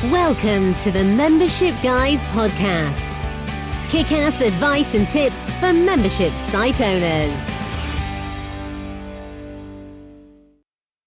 Welcome to the Membership Guys podcast. Kick-ass advice and tips for membership site owners.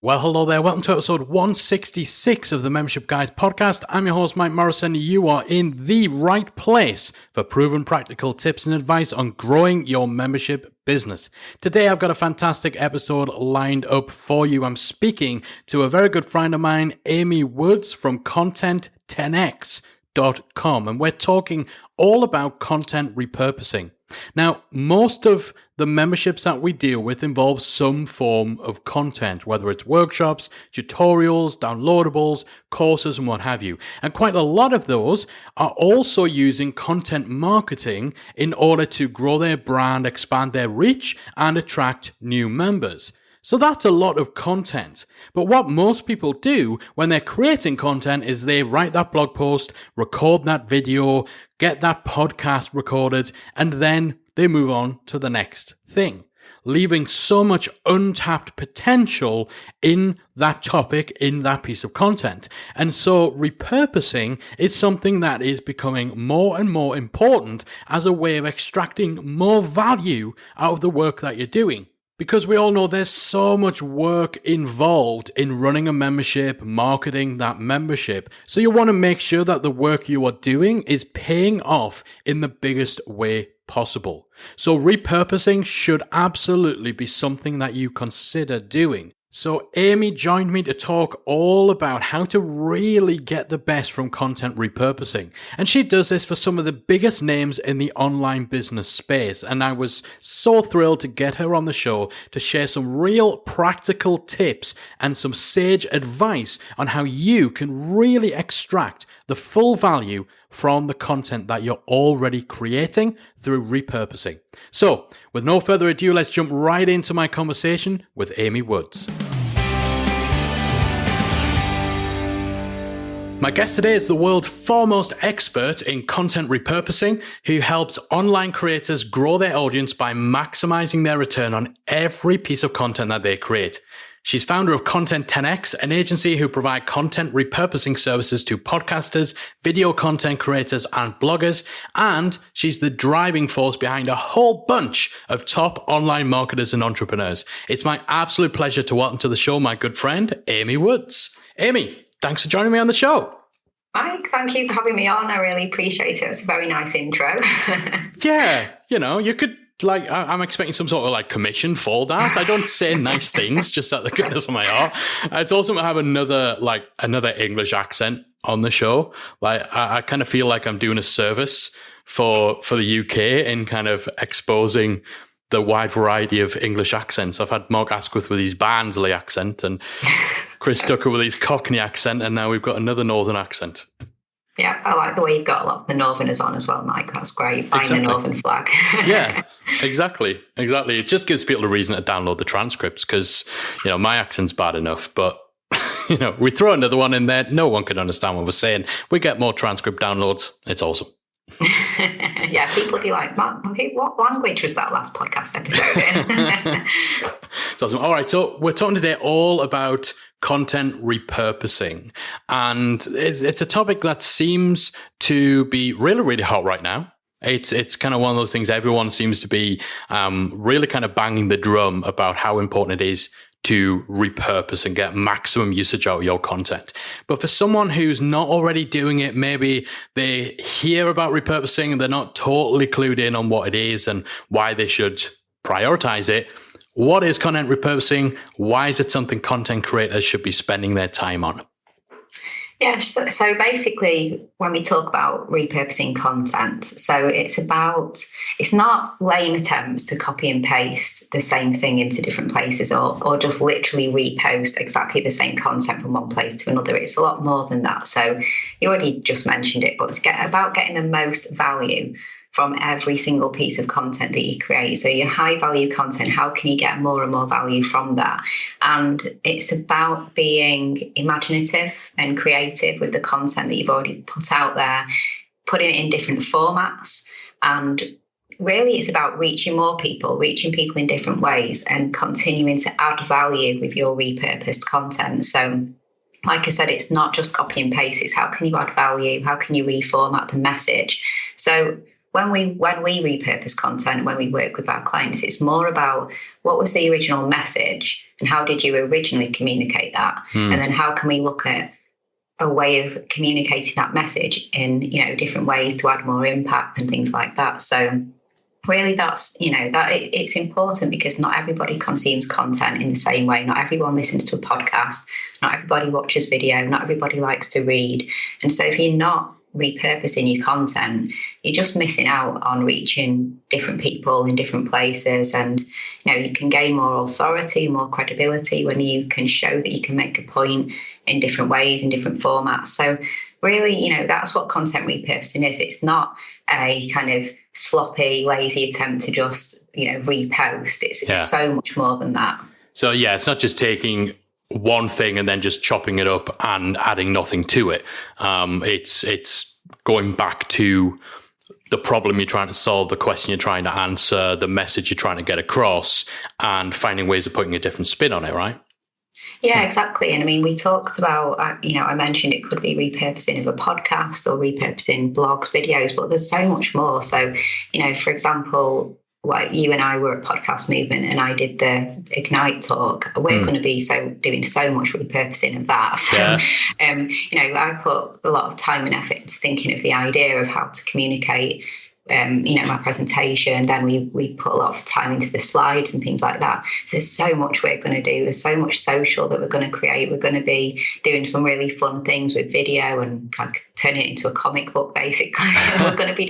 Well, hello there. Welcome to episode 166 of the Membership Guys podcast. I'm your host, Mike Morrison. You are in the right place for proven practical tips and advice on growing your membership business. Today, I've got a fantastic episode lined up for you. I'm speaking to a very good friend of mine, Amy Woods from Content10x.com, and we're talking all about content repurposing. Now, most of the memberships that we deal with involve some form of content, whether it's workshops, tutorials, downloadables, courses, and what have you. And quite a lot of those are also using content marketing in order to grow their brand, expand their reach, and attract new members. So that's a lot of content. But what most people do when they're creating content is they write that blog post, record that video, get that podcast recorded, and then they move on to the next thing, leaving so much untapped potential in that topic, in that piece of content. And so repurposing is something that is becoming more and more important as a way of extracting more value out of the work that you're doing. Because we all know there's so much work involved in running a membership, marketing that membership. So you want to make sure that the work you are doing is paying off in the biggest way possible. So repurposing should absolutely be something that you consider doing. So Amy joined me to talk all about how to really get the best from content repurposing. And she does this for some of the biggest names in the online business space. And I was so thrilled to get her on the show to share some real practical tips and some sage advice on how you can really extract the full value from the content that you're already creating through repurposing. So, with no further ado, let's jump right into my conversation with Amy Woods. My guest today is the world's foremost expert in content repurposing, who helps online creators grow their audience by maximizing their return on every piece of content that they create. She's founder of Content10x, an agency who provide content repurposing services to podcasters, video content creators, and bloggers. And she's the driving force behind a whole bunch of top online marketers and entrepreneurs. It's my absolute pleasure to welcome to the show my good friend, Amy Woods. Amy, thanks for joining me on the show. Mike, thank you for having me on. I really appreciate it. It's a very nice intro. Yeah, you could, I'm expecting some sort of commission for that. I don't say nice things just out of the goodness of my heart. It's awesome to have another English accent on the show. I kind of feel like I'm doing a service for the UK in kind of exposing the wide variety of English accents. I've had Mark Asquith with his Barnsley accent and Chris Tucker with his Cockney accent, and now we've got another Northern accent. Yeah, I like the way you've got a lot of the Northerners on as well, Mike. That's great. Flying the Northern flag. Yeah, exactly. It just gives people a reason to download the transcripts because, my accent's bad enough, but, we throw another one in there. No one can understand what we're saying. We get more transcript downloads. It's awesome. Yeah, people will be like, okay, what language was that last podcast episode in? It's awesome. All right, so we're talking today all about content repurposing. And it's a topic that seems to be really, really hot right now. It's kind of one of those things everyone seems to be really kind of banging the drum about how important it is to repurpose and get maximum usage out of your content. But for someone who's not already doing it, maybe they hear about repurposing and they're not totally clued in on what it is and why they should prioritize it. What is content repurposing? Why is it something content creators should be spending their time on? Yeah, so basically, when we talk about repurposing content, so it's not lame attempts to copy and paste the same thing into different places or just literally repost exactly the same content from one place to another. It's a lot more than that. So you already just mentioned it, but it's about getting the most value from every single piece of content that you create. So your high value content, how can you get more and more value from that? And it's about being imaginative and creative with the content that you've already put out there, putting it in different formats. And really it's about reaching people in different ways and continuing to add value with your repurposed content. So like I said, it's not just copy and paste. It's how can you add value? How can you reformat the message? So when we repurpose content, when we work with our clients, it's more about what was the original message and how did you originally communicate that? And then how can we look at a way of communicating that message in, different ways to add more impact and things like that. So really that's, that it's important because not everybody consumes content in the same way. Not everyone listens to a podcast. Not everybody watches video. Not everybody likes to read. And so if you're not repurposing your content, you're just missing out on reaching different people in different places. And, you can gain more authority, more credibility when you can show that you can make a point in different ways, in different formats. So really, that's what content repurposing is. It's not a kind of sloppy, lazy attempt to just, repost. It's so much more than that. So yeah, it's not just taking one thing and then just chopping it up and adding nothing to it. It's going back to the problem you're trying to solve, the question you're trying to answer, the message you're trying to get across, and finding ways of putting a different spin on it, right? Yeah, exactly. And I mean, we talked about, I mentioned it could be repurposing of a podcast or repurposing blogs, videos, but there's so much more. So, for example, like you and I were at Podcast Movement and I did the Ignite talk. We're going to be doing so much repurposing of that. So, I put a lot of time and effort into thinking of the idea of how to communicate my presentation. Then we put a lot of time into the slides and things like that. So there's so much we're going to do. There's so much social that we're going to create. We're going to be doing some really fun things with video and like turn it into a comic book, basically. we're going to be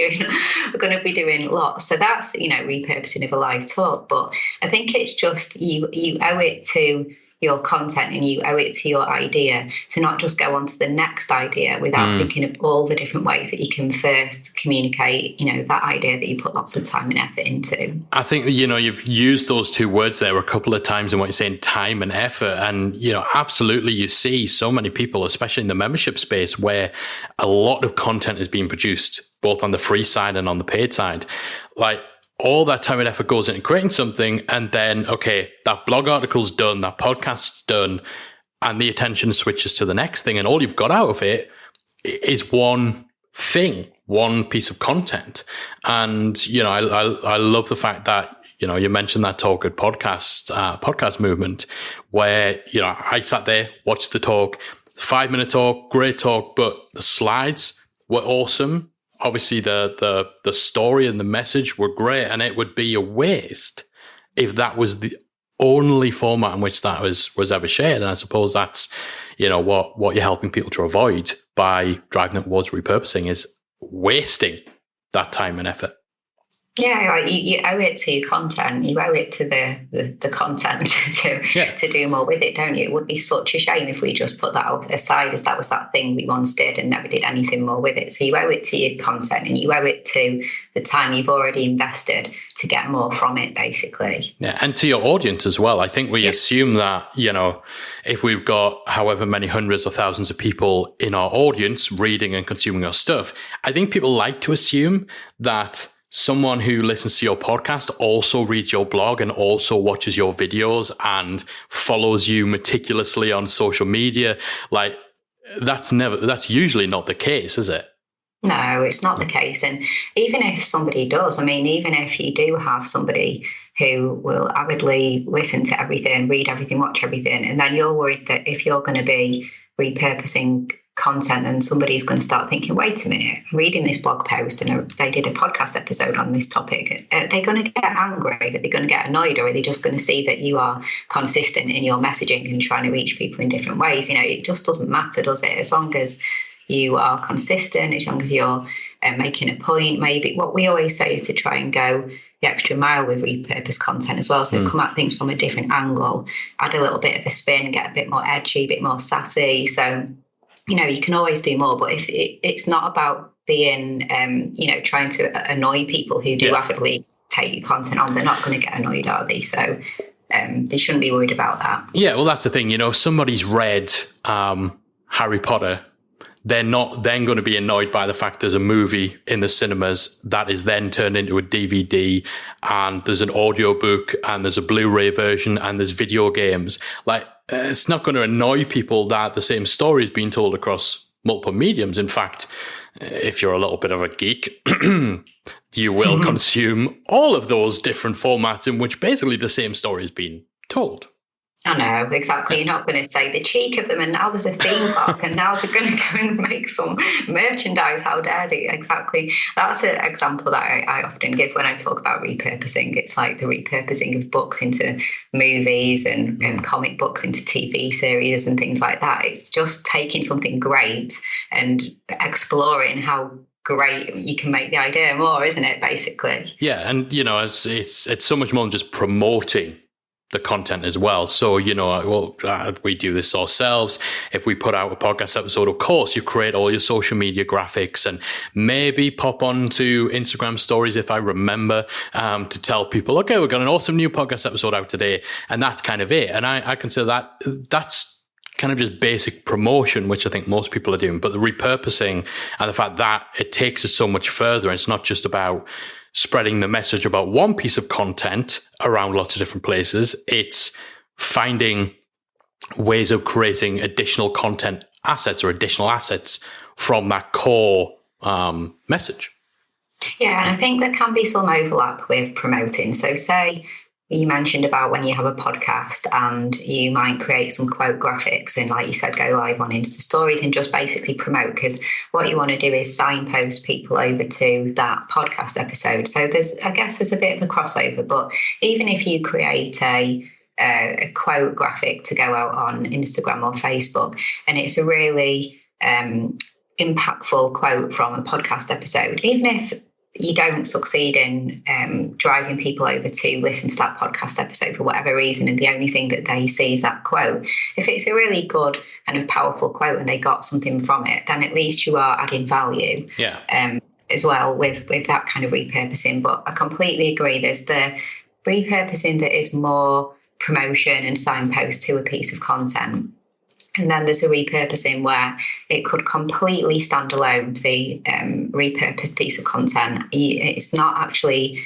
doing lots. So that's, repurposing of a live talk. But I think it's just you owe it to your content and you owe it to your idea to not just go on to the next idea without thinking of all the different ways that you can first communicate, that idea that you put lots of time and effort into. I think, you've used those two words there a couple of times in what you're saying, time and effort. And, absolutely, you see so many people, especially in the membership space, where a lot of content is being produced, both on the free side and on the paid side. Like, all that time and effort goes into creating something, and then, okay, that blog article's done, that podcast's done, and the attention switches to the next thing, and all you've got out of it is one thing, one piece of content. And, I love the fact that, you mentioned that talk at Podcast Movement, where, I sat there, watched the talk, 5-minute talk, great talk, but the slides were awesome. Obviously, the story and the message were great, and it would be a waste if that was the only format in which that was ever shared. And I suppose that's, what you're helping people to avoid by driving it towards repurposing is wasting that time and effort. Yeah, like you owe it to your content. You owe it to the content to do more with it, don't you? It would be such a shame if we just put that aside as that was that thing we once did and never did anything more with it. So you owe it to your content and you owe it to the time you've already invested to get more from it, basically. Yeah, and to your audience as well. I think we assume that, if we've got however many hundreds or thousands of people in our audience reading and consuming our stuff, I think people like to assume that someone who listens to your podcast also reads your blog and also watches your videos and follows you meticulously on social media. Like that's usually not the case, is it? No, it's not the case. And even if somebody does, even if you do have somebody who will avidly listen to everything, read everything, watch everything, and then you're worried that if you're going to be repurposing content and somebody's going to start thinking, wait a minute, I'm reading this blog post and they did a podcast episode on this topic. Are they going to get angry? Are they going to get annoyed? Or are they just going to see that you are consistent in your messaging and trying to reach people in different ways? It just doesn't matter, does it? As long as you are consistent, as long as you're making a point. Maybe what we always say is to try and go the extra mile with repurposed content as well. So come at things from a different angle, add a little bit of a spin, get a bit more edgy, a bit more sassy. So you can always do more, but it's not about being, trying to annoy people who do avidly take your content on. They're not going to get annoyed, are they? So they shouldn't be worried about that. Yeah, well, that's the thing. If somebody's read Harry Potter, they're not then going to be annoyed by the fact there's a movie in the cinemas that is then turned into a DVD, and there's an audiobook, and there's a Blu-ray version, and there's video games. Like, it's not going to annoy people that the same story is being told across multiple mediums. In fact, if you're a little bit of a geek, you will consume all of those different formats in which basically the same story is being told. I know, exactly. You're not going to say the cheek of them, and now there's a theme park, and now they're going to go and make some merchandise. How dare they? Exactly. That's an example that I often give when I talk about repurposing. It's like the repurposing of books into movies and comic books into TV series and things like that. It's just taking something great and exploring how great you can make the idea more, isn't it, basically? Yeah, and, you know, it's so much more than just promoting the content as well. So, you know, we do this ourselves. If we put out a podcast episode, of course, you create all your social media graphics and maybe pop onto Instagram stories, if I remember, to tell people, okay, we've got an awesome new podcast episode out today. And that's kind of it. And I consider that's kind of just basic promotion, which I think most people are doing. But the repurposing and the fact that it takes us so much further, and it's not just about spreading the message about one piece of content around lots of different places. It's finding ways of creating additional content assets or additional assets from that core message. Yeah, and I think there can be some overlap with promoting. So say you mentioned about when you have a podcast and you might create some quote graphics and, like you said, go live on Insta stories and just basically promote, because what you want to do is signpost people over to that podcast episode. So I guess there's a bit of a crossover, but even if you create a quote graphic to go out on Instagram or Facebook, and it's a really impactful quote from a podcast episode, even if you don't succeed in driving people over to listen to that podcast episode for whatever reason, and the only thing that they see is that quote, if it's a really good kind of powerful quote and they got something from it, then at least you are adding value as well with that kind of repurposing. But I completely agree, there's the repurposing that is more promotion and signpost to a piece of content. And then there's a repurposing where it could completely stand alone, the repurposed piece of content. It's not actually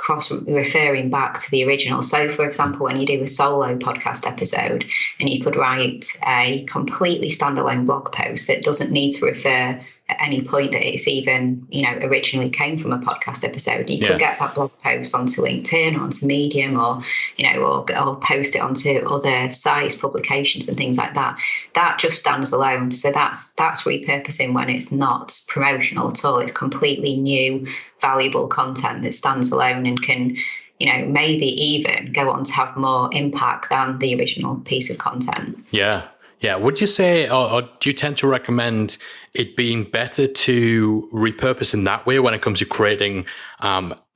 referring back to the original. So, for example, when you do a solo podcast episode and you could write a completely standalone blog post that doesn't need to refer at any point that it's even, you know, originally came from a podcast episode, you could get that blog post onto LinkedIn or onto Medium, or, you know, or post it onto other sites, publications and things like that. That just stands alone. So that's repurposing when it's not promotional at all. It's completely new, valuable content that stands alone and can, you know, maybe even go on to have more impact than the original piece of content. Yeah. Yeah. Would you say, or do you tend to recommend it being better to repurpose in that way when it comes to creating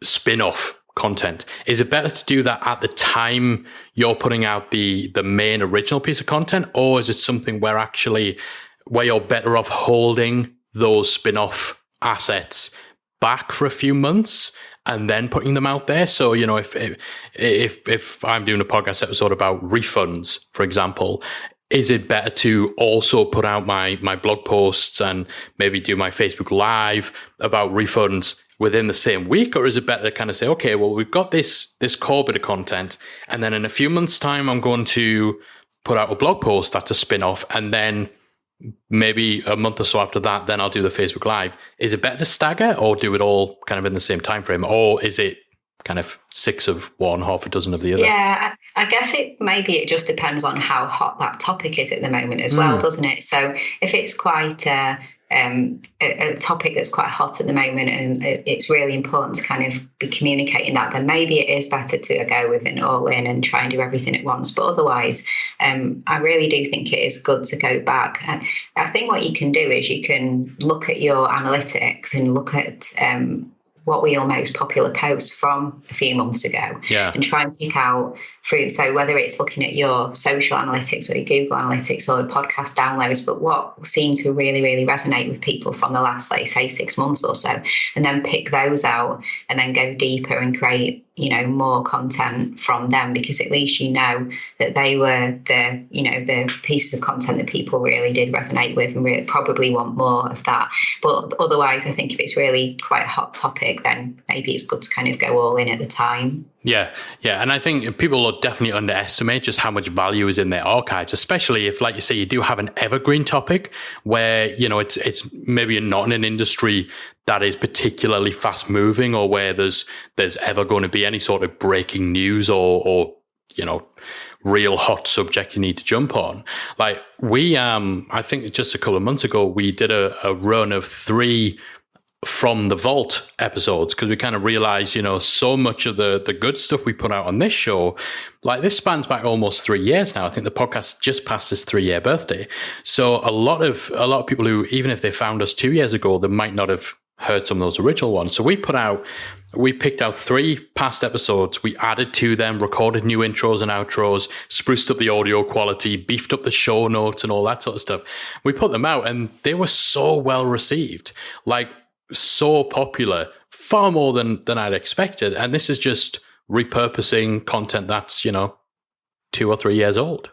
spin-off content? Is it better to do that at the time you're putting out the main original piece of content, or is it something where you're better off holding those spin-off assets back for a few months and then putting them out there? So, you know, if I'm doing a podcast episode about refunds, for example, is it better to also put out my blog posts and maybe do my Facebook Live about refunds within the same week? Or is it better to kind of say, okay, well, we've got this core bit of content, and then in a few months' time, I'm going to put out a blog post that's a spin-off, and then maybe a month or so after that, then I'll do the Facebook Live. Is it better to stagger or do it all kind of in the same time frame? Or is it kind of 6 of one, half a dozen of the other? Yeah, I guess it just depends on how hot that topic is at the moment as well, doesn't it? So if it's quite a topic that's quite hot at the moment and it's really important to kind of be communicating that, then maybe it is better to go with an all in and try and do everything at once. But otherwise, I really do think it is good to go back. I think what you can do is you can look at your analytics and look at what were your most popular posts from a few months ago, and try and pick out through. So whether it's looking at your social analytics or your Google analytics or the podcast downloads, but what seemed to really, really resonate with people from the last, like, say, 6 months or so, and then pick those out and then go deeper and create, you know, more content from them, because at least you know that they were the pieces of content that people really did resonate with and really probably want more of that. But otherwise, I think if it's really quite a hot topic, then maybe it's good to kind of go all in at the time. Yeah. And I think people definitely underestimate just how much value is in their archives, especially if, like you say, you do have an evergreen topic where, it's maybe not in an industry that is particularly fast moving, or where there's ever going to be any sort of breaking news or real hot subject you need to jump on. Like we, I think just a couple of months ago, we did a run of 3 From the Vault episodes, because we kind of realized, so much of the good stuff we put out on this show, like this spans back almost 3 years now. I think the podcast just passed its 3-year birthday. So a lot of people who, even if they found us 2 years ago, they might not have heard some of those original ones. So we picked out 3 past episodes. We added to them, recorded new intros and outros, spruced up the audio quality, beefed up the show notes and all that sort of stuff. We put them out and they were so well received, like so popular, far more than I'd expected. And this is just repurposing content that's, 2 or 3 years old.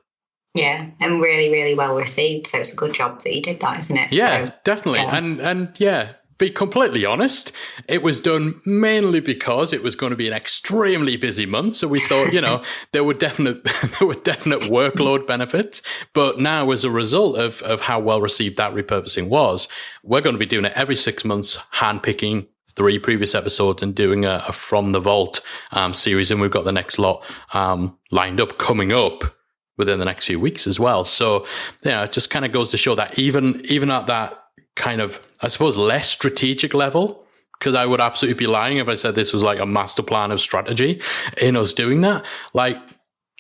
Yeah, and really, really well received. So it's a good job that you did that, isn't it? Yeah, so, definitely. Yeah. And yeah, be completely honest, it was done mainly because it was going to be an extremely busy month. So we thought, there were definite workload benefits. But now, as a result of how well received that repurposing was, we're going to be doing it every 6 months, handpicking 3 previous episodes and doing a From the Vault series. And we've got the next lot lined up, coming up within the next few weeks as well. So, it just kind of goes to show that even at that kind of, I suppose, less strategic level, because I would absolutely be lying if I said this was like a master plan of strategy in us doing that. Like,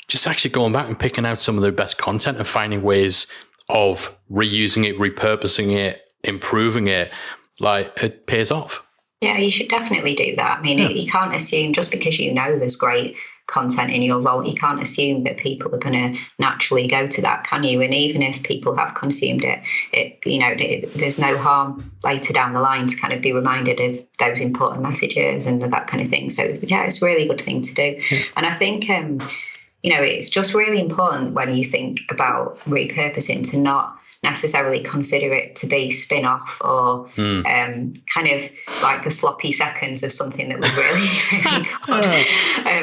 just actually going back and picking out some of the best content and finding ways of reusing it, repurposing it, improving it, like, it pays off. Yeah, you should definitely do that. I mean, you can't assume just because there's great content in your vault, you can't assume that people are going to naturally go to that, can you? And even if people have consumed it, there's no harm later down the line to kind of be reminded of those important messages and that kind of thing. So yeah, it's a really good thing to do. Yeah. And I think, it's just really important when you think about repurposing to not necessarily consider it to be spin-off or kind of like the sloppy seconds of something that was really, really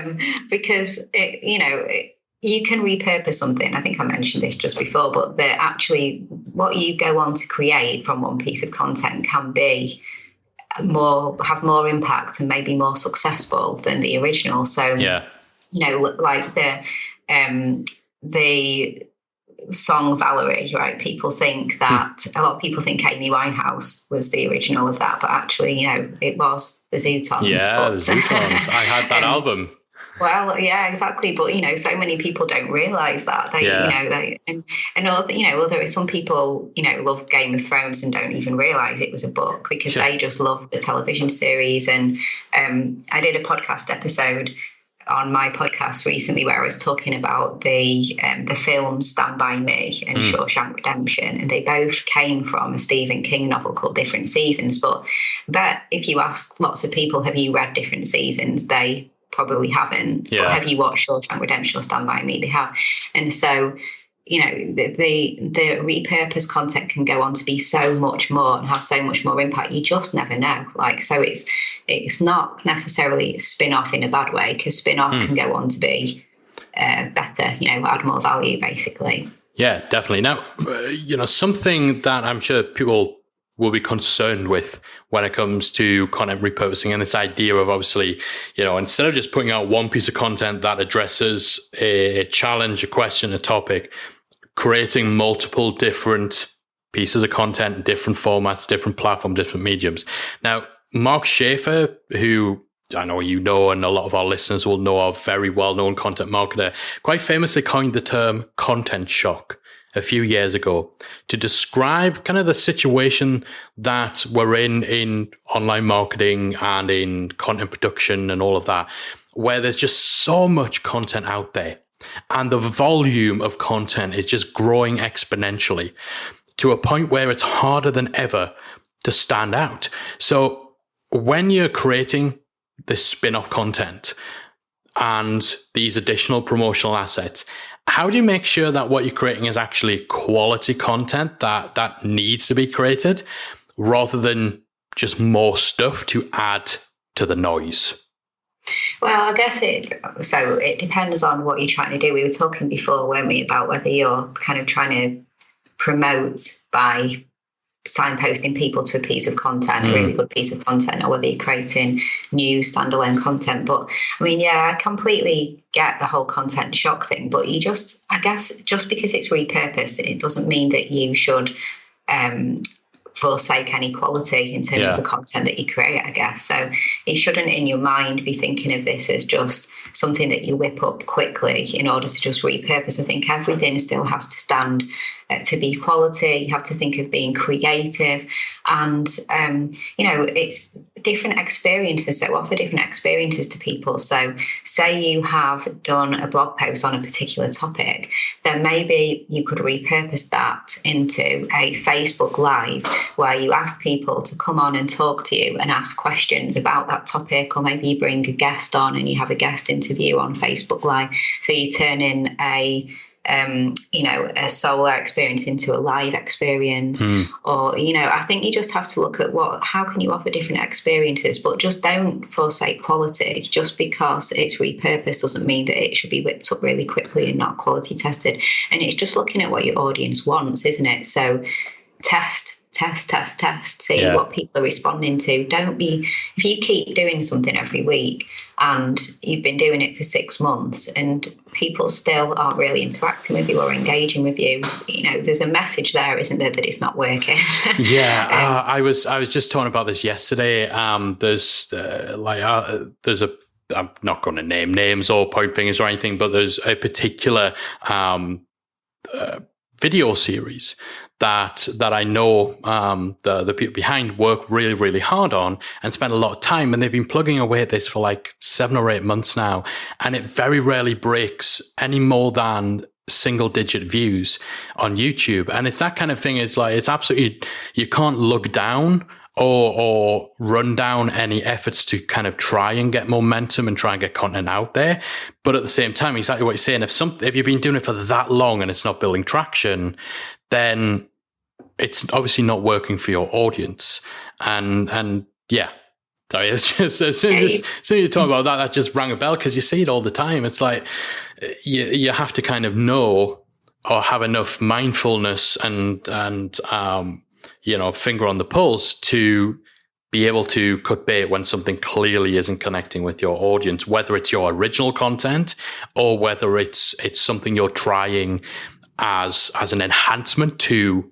good. Because, you can repurpose something. I think I mentioned this just before, but what you go on to create from one piece of content can be have more impact and maybe more successful than the original. So, like the song Valerie, right? People think that a lot of people think Amy Winehouse was the original of that, but actually, it was the Zootons. Yeah, the Zootons. I had that album. Well, yeah, exactly. But so many people don't realise that some people love Game of Thrones and don't even realise it was a book because they just love the television series. And I did a podcast episode on my podcast recently where I was talking about the films Stand By Me and Shawshank Redemption, and they both came from a Stephen King novel called Different Seasons. But if you ask lots of people, have you read Different Seasons? They probably haven't. Yeah. But have you watched Shawshank Redemption or Stand By Me? They have. And so, the repurposed content can go on to be so much more and have so much more impact. You just never know. So it's not necessarily spin-off in a bad way, because spin-off can go on to be better, add more value, basically. Yeah, definitely. Now, something that I'm sure people will be concerned with when it comes to content repurposing, and this idea of obviously, instead of just putting out one piece of content that addresses a challenge, a question, a topic, creating multiple different pieces of content, different formats, different platforms, different mediums. Now, Mark Schaefer, who I know and a lot of our listeners will know of, very well-known content marketer, quite famously coined the term content shock a few years ago to describe kind of the situation that we're in online marketing and in content production and all of that, where there's just so much content out there and the volume of content is just growing exponentially to a point where it's harder than ever to stand out. So when you're creating this spin-off content and these additional promotional assets, how do you make sure that what you're creating is actually quality content that needs to be created rather than just more stuff to add to the noise? Well, I guess it depends on what you're trying to do. We were talking before, weren't we, about whether you're kind of trying to promote by signposting people to a piece of content, a really good piece of content, or whether you're creating new standalone content. But I mean, yeah, I completely get the whole content shock thing, but I guess just because it's repurposed, it doesn't mean that you should forsake any quality in terms of the content that you create, I guess. So you shouldn't in your mind be thinking of this as just something that you whip up quickly in order to just repurpose. I think everything still has to stand to be quality. You have to think of being creative, and it's different experiences, so offer different experiences to people. So say you have done a blog post on a particular topic, then maybe you could repurpose that into a Facebook Live where you ask people to come on and talk to you and ask questions about that topic, or maybe you bring a guest on and you have a guest interview on Facebook Live. So you turn in a solo experience into a live experience, or I think you just have to look at how can you offer different experiences, but just don't forsake quality. Just because it's repurposed doesn't mean that it should be whipped up really quickly and not quality tested. And it's just looking at what your audience wants, isn't it? So test, see what people are responding to. If you keep doing something every week and you've been doing it for 6 months and people still aren't really interacting with you or engaging with you, there's a message there, isn't there, that it's not working. I was just talking about this yesterday. There's I'm not going to name names or point fingers or anything, but there's a particular video series that I know the people behind work really, really hard on and spend a lot of time, and they've been plugging away at this for like 7 or 8 months now, and it very rarely breaks any more than single-digit views on YouTube. And it's that kind of thing. It's like, it's absolutely, you can't look down or run down any efforts to kind of try and get momentum and try and get content out there. But at the same time, exactly what you're saying, if you've been doing it for that long and it's not building traction, then it's obviously not working for your audience. And yeah, sorry, it's just as soon as you talk about that just rang a bell, because you see it all the time. It's like you have to kind of know or have enough mindfulness and finger on the pulse to be able to cut bait when something clearly isn't connecting with your audience, whether it's your original content or whether it's something you're trying as an enhancement to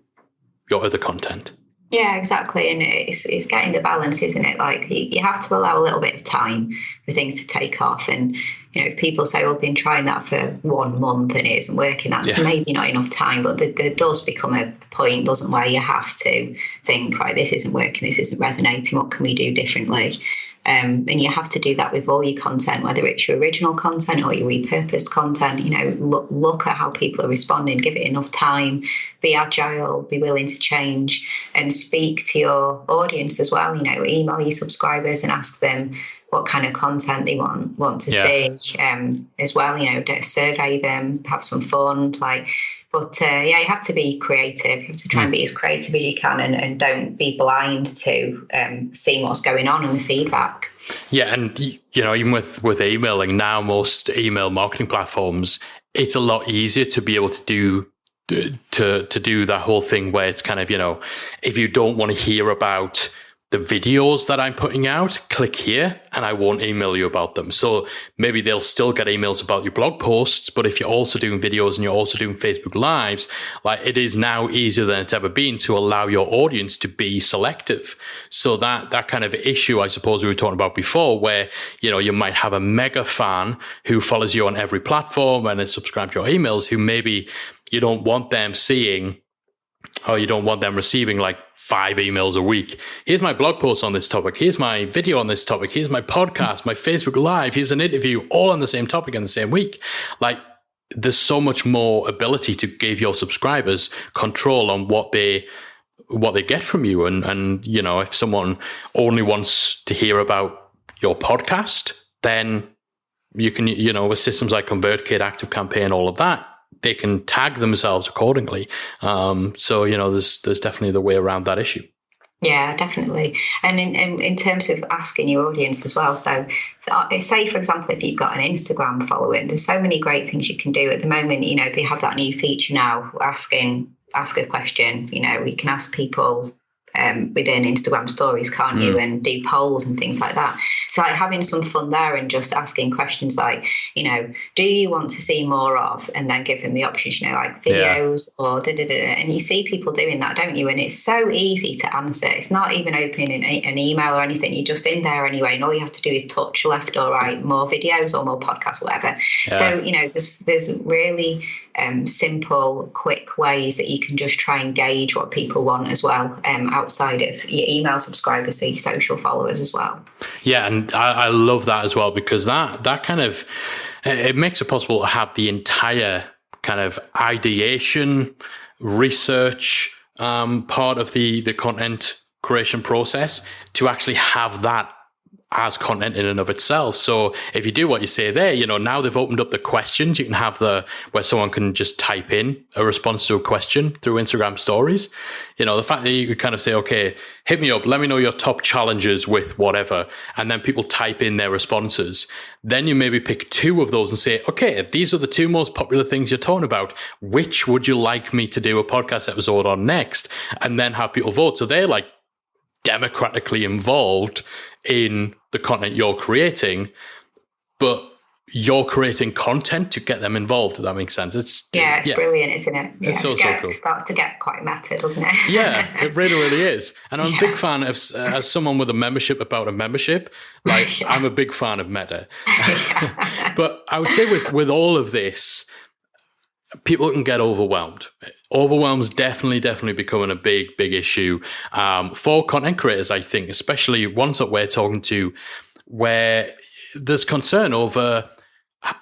your other content. Yeah, exactly. And it's getting the balance, isn't it? Like you have to allow a little bit of time for things to take off. And, if people say, well, I've been trying that for 1 month and it isn't working, that's maybe not enough time. But there does become a point, doesn't, where you have to think, right, this isn't working, this isn't resonating, what can we do differently? And you have to do that with all your content, whether it's your original content or your repurposed content. Look at how people are responding, give it enough time, be agile, be willing to change, and speak to your audience as well. Email your subscribers and ask them what kind of content they want to see as well. Survey them, have some fun, But you have to be creative. You have to try and be as creative as you can, and don't be blind to seeing what's going on and the feedback. Yeah, and even with emailing now, most email marketing platforms, it's a lot easier to be able to do that whole thing where it's kind of, if you don't want to hear about the videos that I'm putting out, click here and I won't email you about them. So maybe they'll still get emails about your blog posts, but if you're also doing videos and you're also doing Facebook Lives, it is now easier than it's ever been to allow your audience to be selective. So that kind of issue, I suppose we were talking about before, where, you might have a mega fan who follows you on every platform and is subscribed to your emails, who maybe you don't want them seeing, or you don't want them receiving 5 emails a week. Here's my blog post on this topic. Here's my video on this topic. Here's my podcast, my Facebook Live. Here's an interview, all on the same topic in the same week. There's so much more ability to give your subscribers control on what they get from you. And if someone only wants to hear about your podcast, then you can, with systems like ConvertKit, ActiveCampaign, all of that, they can tag themselves accordingly. So, there's definitely the way around that issue. Yeah, definitely. And in terms of asking your audience as well. So say, for example, if you've got an Instagram following, there's so many great things you can do at the moment. They have that new feature now, ask a question. We can ask people within Instagram stories, can't you? And do polls and things like that. So like having some fun there and just asking questions like, do you want to see more of, and then give them the options, like videos or da-da-da. And you see people doing that, don't you? And it's so easy to answer. It's not even opening an email or anything. You're just in there anyway. And all you have to do is touch left or right, more videos or more podcasts, whatever. Yeah. So, there's really simple, quick ways that you can just try and gauge what people want as well, outside of your email subscribers, so your social followers as well. Yeah, and I love that as well, because that kind of, it makes it possible to have the entire kind of ideation, research part of the content creation process to actually have that as content in and of itself. So if you do what you say there, now they've opened up the questions. You can have where someone can just type in a response to a question through Instagram stories. The fact that you could kind of say, okay, hit me up, let me know your top challenges with whatever. And then people type in their responses. Then you maybe pick 2 of those and say, okay, these are the 2 most popular things you're talking about. Which would you like me to do a podcast episode on next? And then have people vote. So they're like democratically involved in the content you're creating, but you're creating content to get them involved, if that makes sense. It's brilliant, isn't it? It's so cool. It starts to get quite meta, doesn't it? Yeah, it really, really is. And I'm a big fan of, as someone with a membership about a membership, I'm a big fan of meta. But I would say with all of this, people can get overwhelmed. Overwhelm's definitely becoming a big issue for content creators, I think, especially ones that we're talking to, where there's concern over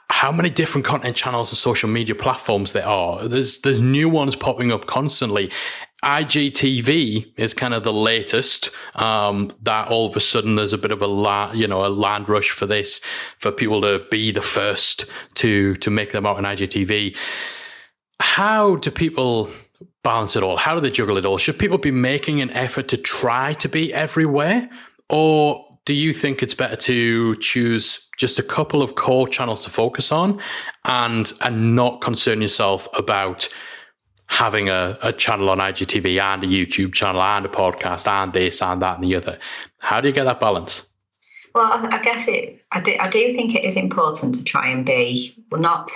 how many different content channels and social media platforms there are. There's new ones popping up constantly. IGTV is kind of the latest, that all of a sudden there's a bit of a land rush for this, for people to be the first to make them out on IGTV. How do people balance it all? How do they juggle it all? Should people be making an effort to try to be everywhere? Or do you think it's better to choose just a couple of core channels to focus on and not concern yourself about having a channel on IGTV and a YouTube channel and a podcast and this and that and the other? How do you get that balance? Well, I guess I do think it is important to try and be, well, not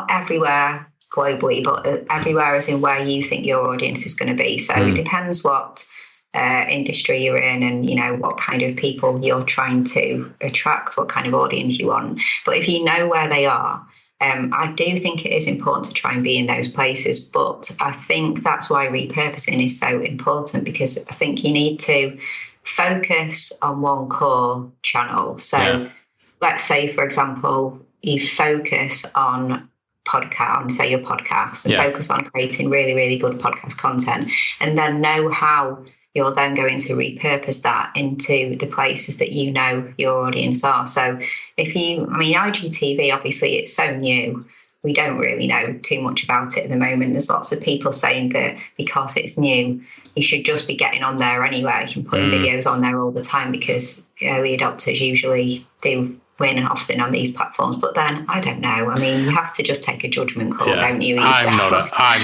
everywhere globally, but everywhere as in where you think your audience is going to be. So it depends what industry you're in and, what kind of people you're trying to attract, what kind of audience you want. But if you know where they are, I do think it is important to try and be in those places. But I think that's why repurposing is so important, because I think you need to focus on one core channel. So let's say, for example, you focus on say your podcast, and focus on creating really, really good podcast content, and then know how you're then going to repurpose that into the places that your audience are. So IGTV, obviously it's so new, we don't really know too much about it at the moment. There's lots of people saying that because it's new, you should just be getting on there anyway and putting videos on there all the time, because early adopters usually do win often on these platforms. But then I don't know. You have to just take a judgment call, don't you? I'm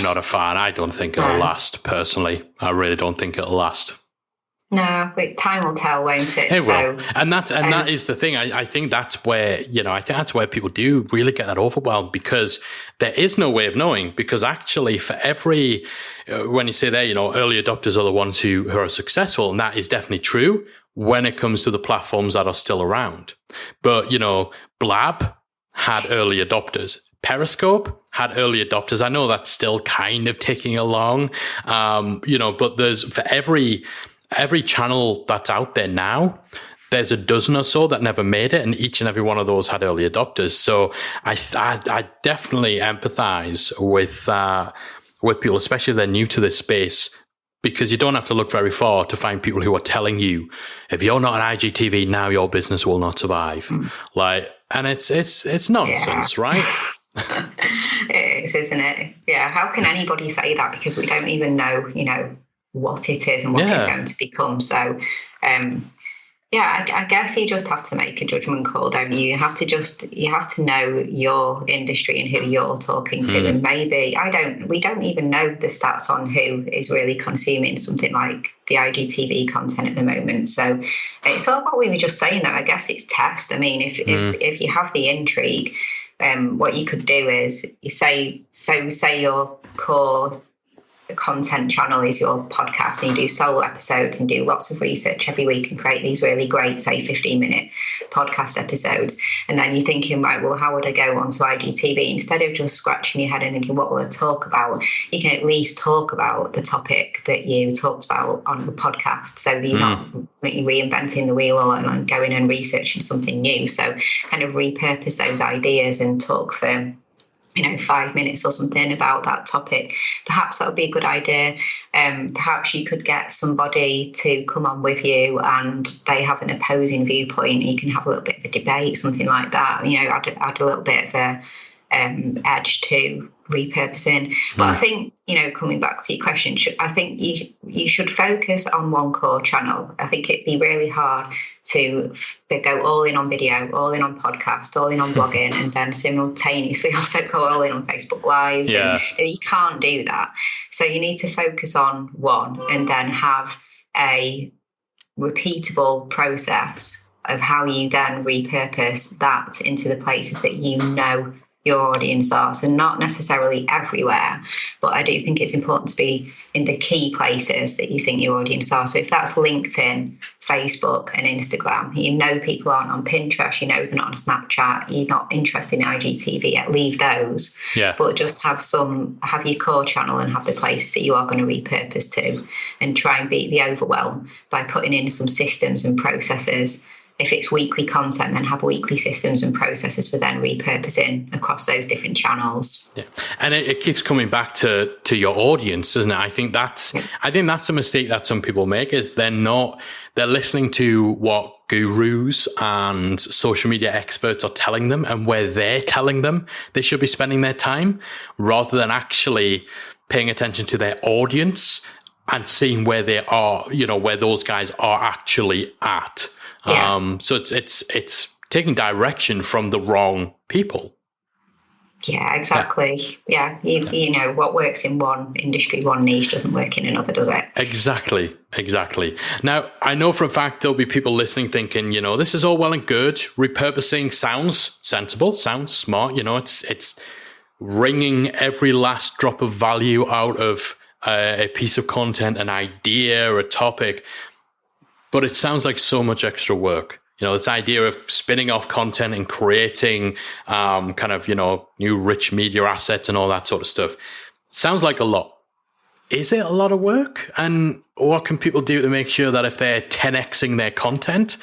not a fan. I don't think it'll last. Personally, I really don't think it'll last. No, time will tell, won't it? It will. And that is the thing. I think that's where that's where people do really get that overwhelmed, because there is no way of knowing. Because actually, for every when you say there, early adopters are the ones who are successful, and that is definitely true when it comes to the platforms that are still around. But Blab had early adopters. Periscope had early adopters. I know that's still kind of ticking along, but there's for every channel that's out there now, there's a dozen or so that never made it, and each and every one of those had early adopters. So I definitely empathize with people, especially if they're new to this space, because you don't have to look very far to find people who are telling you, if you're not on IGTV now, your business will not survive. And it's nonsense, right? It is, isn't it? Yeah. How can anybody say that? Because we don't even know, what it is and what it's going to become. So, I guess you just have to make a judgment call, don't you? You have to know your industry and who you're talking to. And maybe we don't even know the stats on who is really consuming something like the IGTV content at the moment. So it's all about what we were just saying that I guess it's test. I mean, if you have the intrigue, what you could do is say your core content channel is your podcast, and you do solo episodes and do lots of research every week and create these really great, say, 15-minute podcast episodes. And then you're thinking, right, well, how would I go onto IGTV? Instead of just scratching your head and thinking, what will I talk about? You can at least talk about the topic that you talked about on the podcast, so that you're not reinventing the wheel and going and researching something new. So kind of repurpose those ideas and talk for 5 minutes or something about that topic. Perhaps that would be a good idea. Perhaps you could get somebody to come on with you and they have an opposing viewpoint. You can have a little bit of a debate, something like that. Add a little bit of a edge to repurposing. But I think, coming back to your question, I think you should focus on one core channel. I think it'd be really hard to go all in on video, all in on podcast, all in on blogging, and then simultaneously also go all in on Facebook Lives. And you can't do that. So you need to focus on one and then have a repeatable process of how you then repurpose that into the places that your audience are. So not necessarily everywhere, but I do think it's important to be in the key places that you think your audience are. So if that's LinkedIn, Facebook and Instagram, people aren't on Pinterest, they're not on Snapchat, you're not interested in IGTV yet, leave those. But just have your core channel and have the places that you are going to repurpose to, and try and beat the overwhelm by putting in some systems and processes. If it's weekly content, then have weekly systems and processes for then repurposing across those different channels. Yeah, and it keeps coming back to your audience, doesn't it? I think that's a mistake that some people make, is they're listening to what gurus and social media experts are telling them and where they're telling them they should be spending their time, rather than actually paying attention to their audience and seeing where they are, where those guys are actually at. So it's taking direction from the wrong people. Yeah, exactly. Yeah. What works in one industry, one niche, doesn't work in another, does it? Exactly. Now, I know for a fact there'll be people listening thinking, this is all well and good. Repurposing sounds sensible, sounds smart. It's wringing every last drop of value out of a piece of content, an idea, a topic. But it sounds like so much extra work. This idea of spinning off content and creating new rich media assets and all that sort of stuff. Sounds like a lot. Is it a lot of work? And what can people do to make sure that if they're 10xing their content,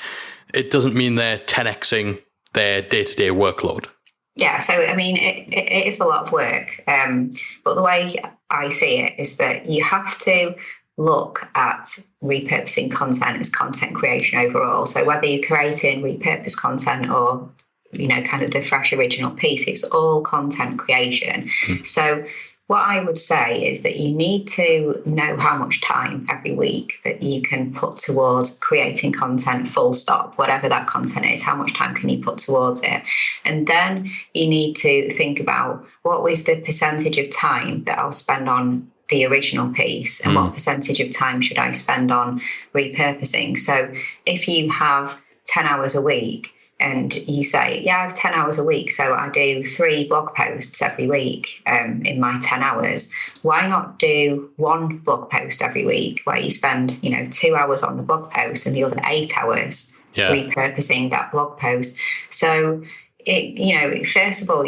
it doesn't mean they're 10xing their day-to-day workload? Yeah, so I mean, it is a lot of work. But the way I see it is that you have to look at repurposing content as content creation overall. So whether you're creating repurposed content or, kind of the fresh original piece, it's all content creation. So what I would say is that you need to know how much time every week that you can put towards creating content, full stop, whatever that content is, how much time can you put towards it? And then you need to think about what was the percentage of time that I'll spend on the original piece and what percentage of time should I spend on repurposing. So if you have 10 hours a week and you say, I have 10 hours a week, so I do 3 blog posts every week in my 10 hours, why not do 1 blog post every week where you spend 2 hours on the blog post and the other 8 hours repurposing that blog post? So first of all,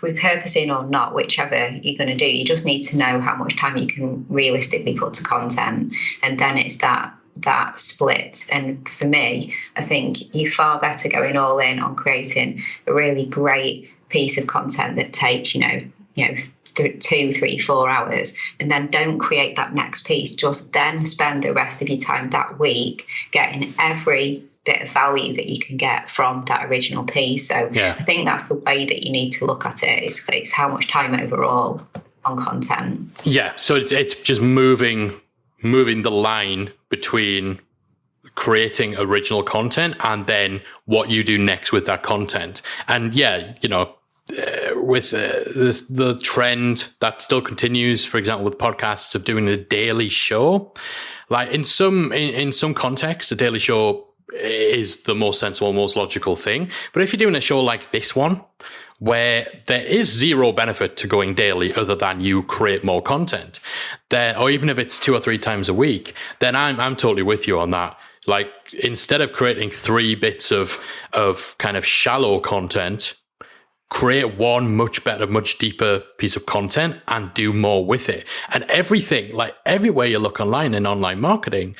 repurposing or not, whichever you're going to do, you just need to know how much time you can realistically put to content. And then it's that split. And for me, I think you're far better going all in on creating a really great piece of content that takes, 2, 3, 4 hours, and then don't create that next piece. Just then spend the rest of your time that week getting every bit of value that you can get from that original piece. So I think that's the way that you need to look at it. It's how much time overall on content. Yeah, so it's just moving moving the line between creating original content and then what you do next with that content. And yeah, with the trend that still continues, for example, with podcasts, of doing a daily show, like in some contexts, a daily show is the most sensible, most logical thing. But if you're doing a show like this one, where there is zero benefit to going daily other than you create more content, or even if it's 2 or 3 times a week, then I'm totally with you on that. Like, instead of creating 3 bits of kind of shallow content, create one much better, much deeper piece of content and do more with it. And everything, like everywhere you look online in online marketing,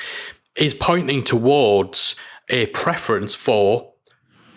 is pointing towards a preference for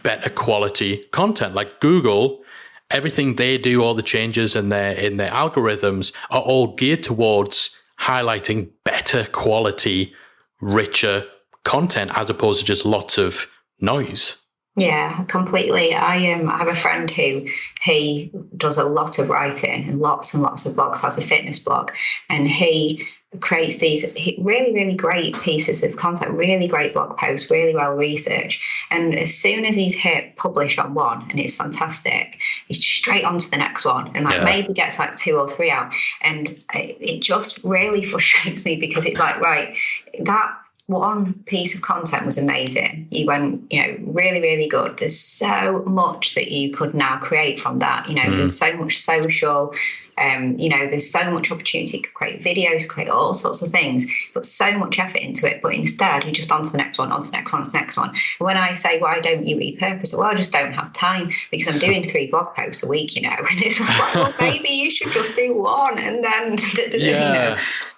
better quality content. Like Google, everything they do, all the changes in their algorithms are all geared towards highlighting better quality, richer content, as opposed to just lots of noise. Yeah, completely. I have a friend who he does a lot of writing and lots of blogs, has a fitness blog, and he creates these really, really great pieces of content, really great blog posts, really well researched. And as soon as he's hit publish on one and it's fantastic, he's straight on to the next one and maybe gets like 2 or 3 out. And it just really frustrates me because it's like, right, that one piece of content was amazing. You went, really, really good. There's so much that you could now create from that. There's so much social, there's so much opportunity to create videos, create all sorts of things, put so much effort into it. But instead, you're just on to the next one, on to the next one, on to the next one. And when I say, why don't you repurpose it? Well, I just don't have time because I'm doing 3 blog posts a week, and it's like, well, maybe you should just do one and then,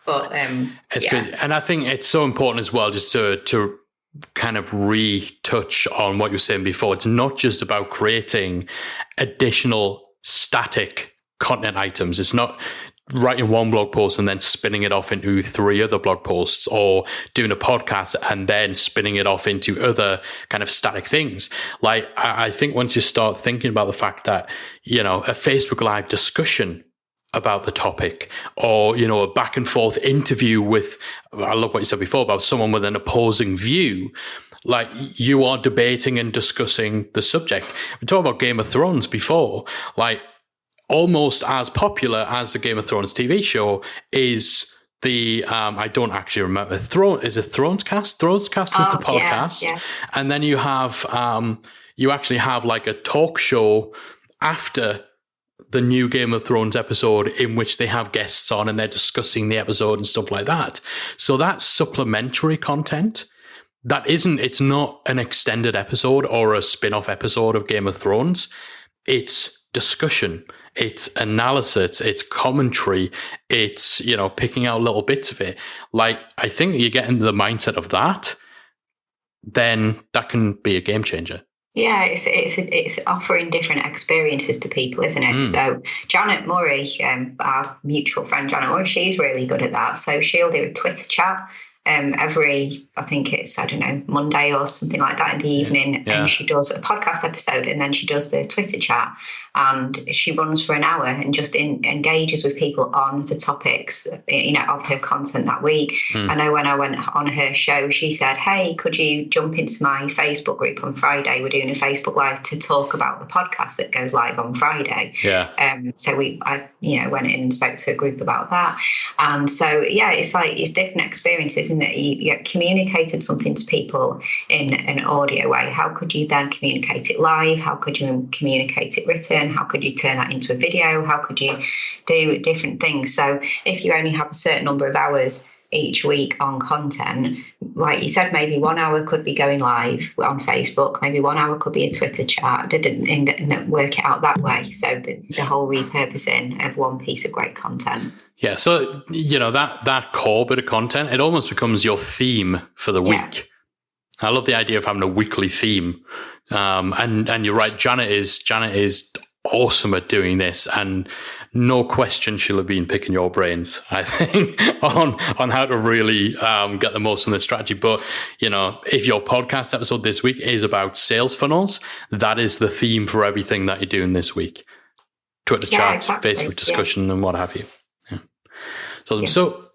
But it's good. And I think it's so important as well, just to kind of retouch on what you were saying before. It's not just about creating additional static content items. It's not writing one blog post and then spinning it off into 3 other blog posts, or doing a podcast and then spinning it off into other kind of static things. Like, I think once you start thinking about the fact that, a Facebook Live discussion about the topic, or, a back and forth interview with, I love what you said before about someone with an opposing view, like you are debating and discussing the subject. We talked about Game of Thrones before, like almost as popular as the Game of Thrones TV show is the, I don't actually remember, is it Thronescast? Thronescast is the podcast. Yeah. And then you have, you actually have like a talk show after the new Game of Thrones episode in which they have guests on and they're discussing the episode and stuff like that. So that's supplementary content. It's not an extended episode or a spin-off episode of Game of Thrones. It's discussion, it's analysis, it's commentary, it's, picking out little bits of it. Like, I think you get into the mindset of that, then that can be a game changer. Yeah, it's offering different experiences to people, isn't it? So Janet Murray, our mutual friend Janet Murray, she's really good at that. So she'll do a Twitter chat every, I think it's, Monday or something like that in the evening. Yeah. And she does a podcast episode and then she does the Twitter chat and she runs for an hour and just engages with people on the topics, of her content that week. I know when I went on her show, she said, hey, could you jump into my Facebook group on Friday? We're doing a Facebook Live to talk about the podcast that goes live on Friday. Yeah. So I went in and spoke to a group about that. And so, it's like, it's different experiences, isn't it? You communicated something to people in an audio way. How could you then communicate it live? How could you communicate it written? How could you turn that into a video? How could you do different things? So if you only have a certain number of hours each week on content, like you said, maybe 1 hour could be going live on Facebook, maybe 1 hour could be a Twitter chat, and work it out that way. So the whole repurposing of one piece of great content. Yeah, so that core bit of content, it almost becomes your theme for the week. I love the idea of having a weekly theme. And you're right, Janet is awesome at doing this, and no question she'll have been picking your brains, I think, on how to really get the most from this strategy. But if your podcast episode this week is about sales funnels, that is the theme for everything that you're doing this week. Twitter chat, exactly. Facebook discussion, and what have you. So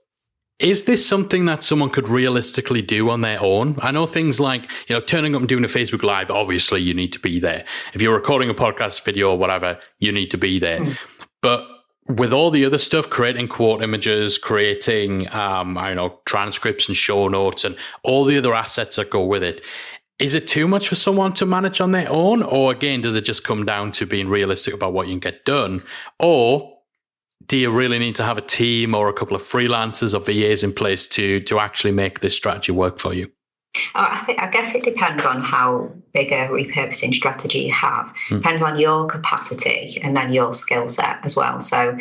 Is this something that someone could realistically do on their own? I know things like, turning up and doing a Facebook Live, obviously you need to be there. If you're recording a podcast video or whatever, you need to be there. But with all the other stuff, creating quote images, creating, transcripts and show notes and all the other assets that go with it, is it too much for someone to manage on their own? Or again, does it just come down to being realistic about what you can get done? Or do you really need to have a team or a couple of freelancers or VAs in place to actually make this strategy work for you? I guess it depends on how big a repurposing strategy you have. Depends on your capacity and then your skill set as well. So,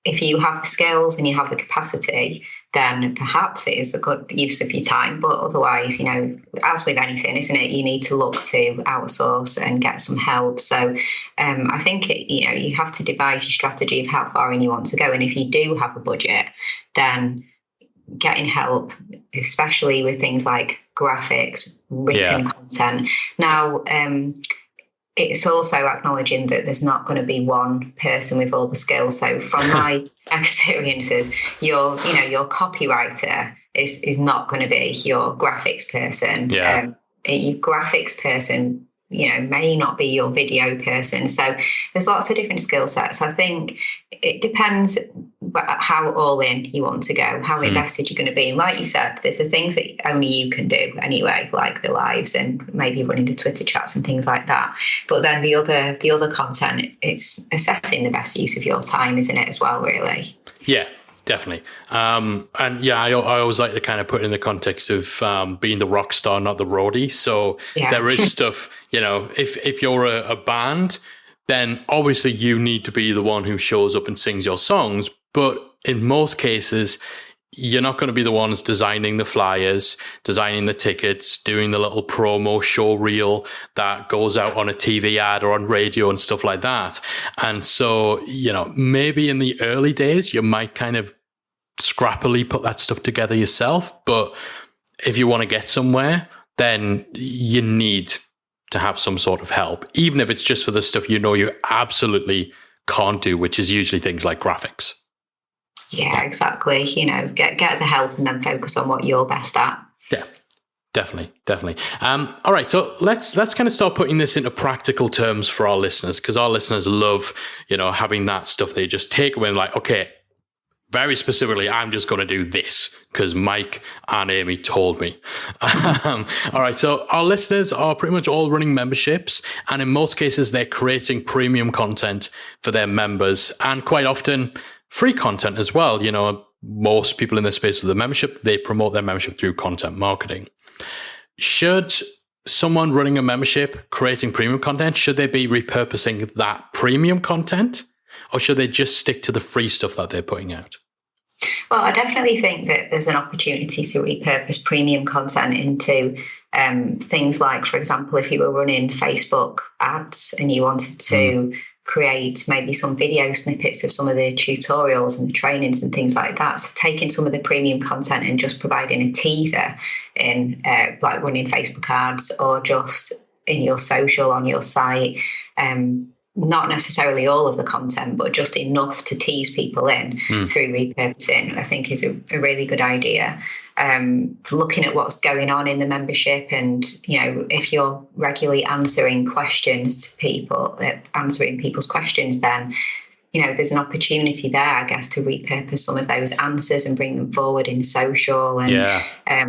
if you have the skills and you have the capacity, then perhaps it is a good use of your time. But otherwise, as with anything, isn't it? You need to look to outsource and get some help. So I think, you have to devise your strategy of how far in you want to go. And if you do have a budget, then getting help, especially with things like graphics, written content. Now, it's also acknowledging that there's not going to be one person with all the skills. So from my experiences, your copywriter is not going to be your graphics person. Your graphics person, may not be your video person. So there's lots of different skill sets. I think it depends how all in you want to go, how invested you're going to be. And like you said, there's the things that only you can do anyway, like the lives and maybe running the Twitter chats and things like that. But then the other content, it's assessing the best use of your time, isn't it, as well, really? Yeah. Definitely. I always like to kind of put in the context of being the rock star, not the roadie. So there is stuff, if you're a band, then obviously you need to be the one who shows up and sings your songs. But in most cases, you're not going to be the ones designing the flyers, designing the tickets, doing the little promo show reel that goes out on a TV ad or on radio and stuff like that. And so, maybe in the early days, you might kind of scrappily put that stuff together yourself. But if you want to get somewhere, then you need to have some sort of help, even if it's just for the stuff you absolutely can't do, which is usually things like graphics. Yeah, exactly. Get the help and then focus on what you're best at. Yeah, definitely. All right, so let's kind of start putting this into practical terms for our listeners, because our listeners love, having that stuff they just take away and like, okay, very specifically, I'm just going to do this because Mike and Amy told me. All right, so our listeners are pretty much all running memberships, and in most cases, they're creating premium content for their members, and quite often free content as well. Most people in this space with a membership, they promote their membership through content marketing. Should someone running a membership creating premium content, should they be repurposing that premium content, or should they just stick to the free stuff that they're putting out? Well, I definitely think that there's an opportunity to repurpose premium content into things like, for example, if you were running Facebook ads and you wanted to create maybe some video snippets of some of the tutorials and the trainings and things like that. So taking some of the premium content and just providing a teaser in like running Facebook ads or just in your social on your site. Not necessarily all of the content, but just enough to tease people in through repurposing, I think is a really good idea. Looking at what's going on in the membership, and if you're regularly answering questions to people, answering people's questions, then there's an opportunity there, I guess, to repurpose some of those answers and bring them forward in social and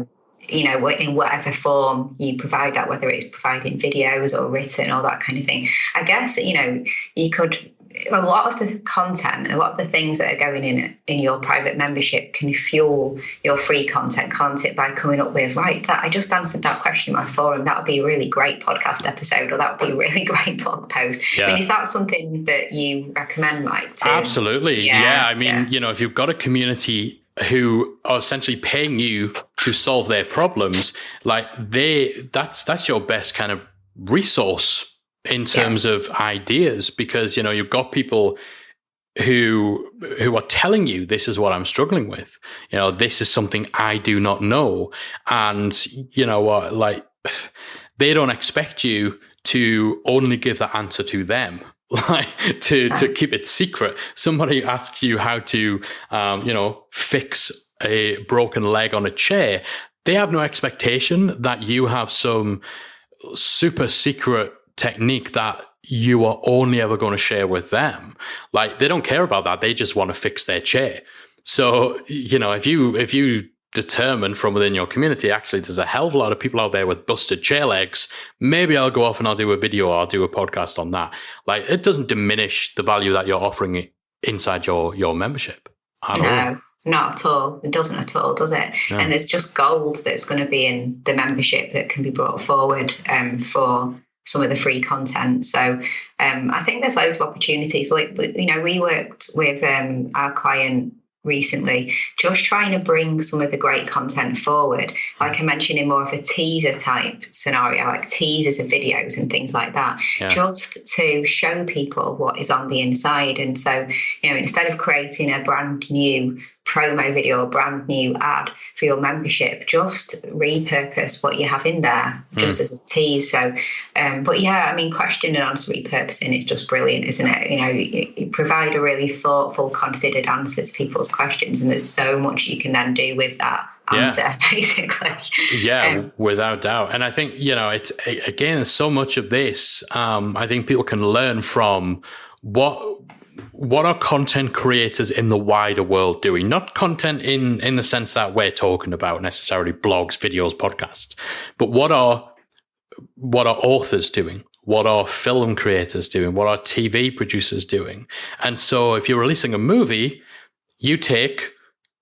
in whatever form you provide that, whether it's providing videos or written or that kind of thing. I guess, you could, a lot of the content, a lot of the things that are going in your private membership can fuel your free content, can't it? By coming up with, right, that I just answered that question in my forum. That would be a really great podcast episode, or that would be a really great blog post. Yeah. I mean, is that something that you recommend, Mike? Absolutely. Yeah. I mean, if you've got a community who are essentially paying you to solve their problems, like that's your best kind of resource in terms of ideas, because you've got people who are telling you, this is what I'm struggling with, this is something I do not know, and like they don't expect you to only give that answer to them. like to keep it secret. Somebody asks you how to, fix a broken leg on a chair. They have no expectation that you have some super secret technique that you are only ever going to share with them. Like, they don't care about that. They just want to fix their chair. So, if you determine from within your community, actually, there's a hell of a lot of people out there with busted chair legs, maybe I'll go off and I'll do a video or I'll do a podcast on that. Like, it doesn't diminish the value that you're offering inside your membership at all. Not at all. It doesn't at all, does it? No. And there's just gold that's going to be in the membership that can be brought forward for some of the free content. So I think there's loads of opportunities. Like, we worked with our client recently, just trying to bring some of the great content forward, like I mentioned, in more of a teaser type scenario, like teasers of videos and things like that, just to show people what is on the inside. And so, instead of creating a brand new promo video or brand new ad for your membership, just repurpose what you have in there just as a tease. So question and answer repurposing is just brilliant, isn't it? You provide a really thoughtful, considered answer to people's questions, and there's so much you can then do with that answer, basically. Without doubt. And I think, it's, again, so much of this, I think people can learn from what are content creators in the wider world doing? Not content in the sense that we're talking about necessarily blogs, videos, podcasts, but what are authors doing? What are film creators doing? What are TV producers doing? And so if you're releasing a movie, you take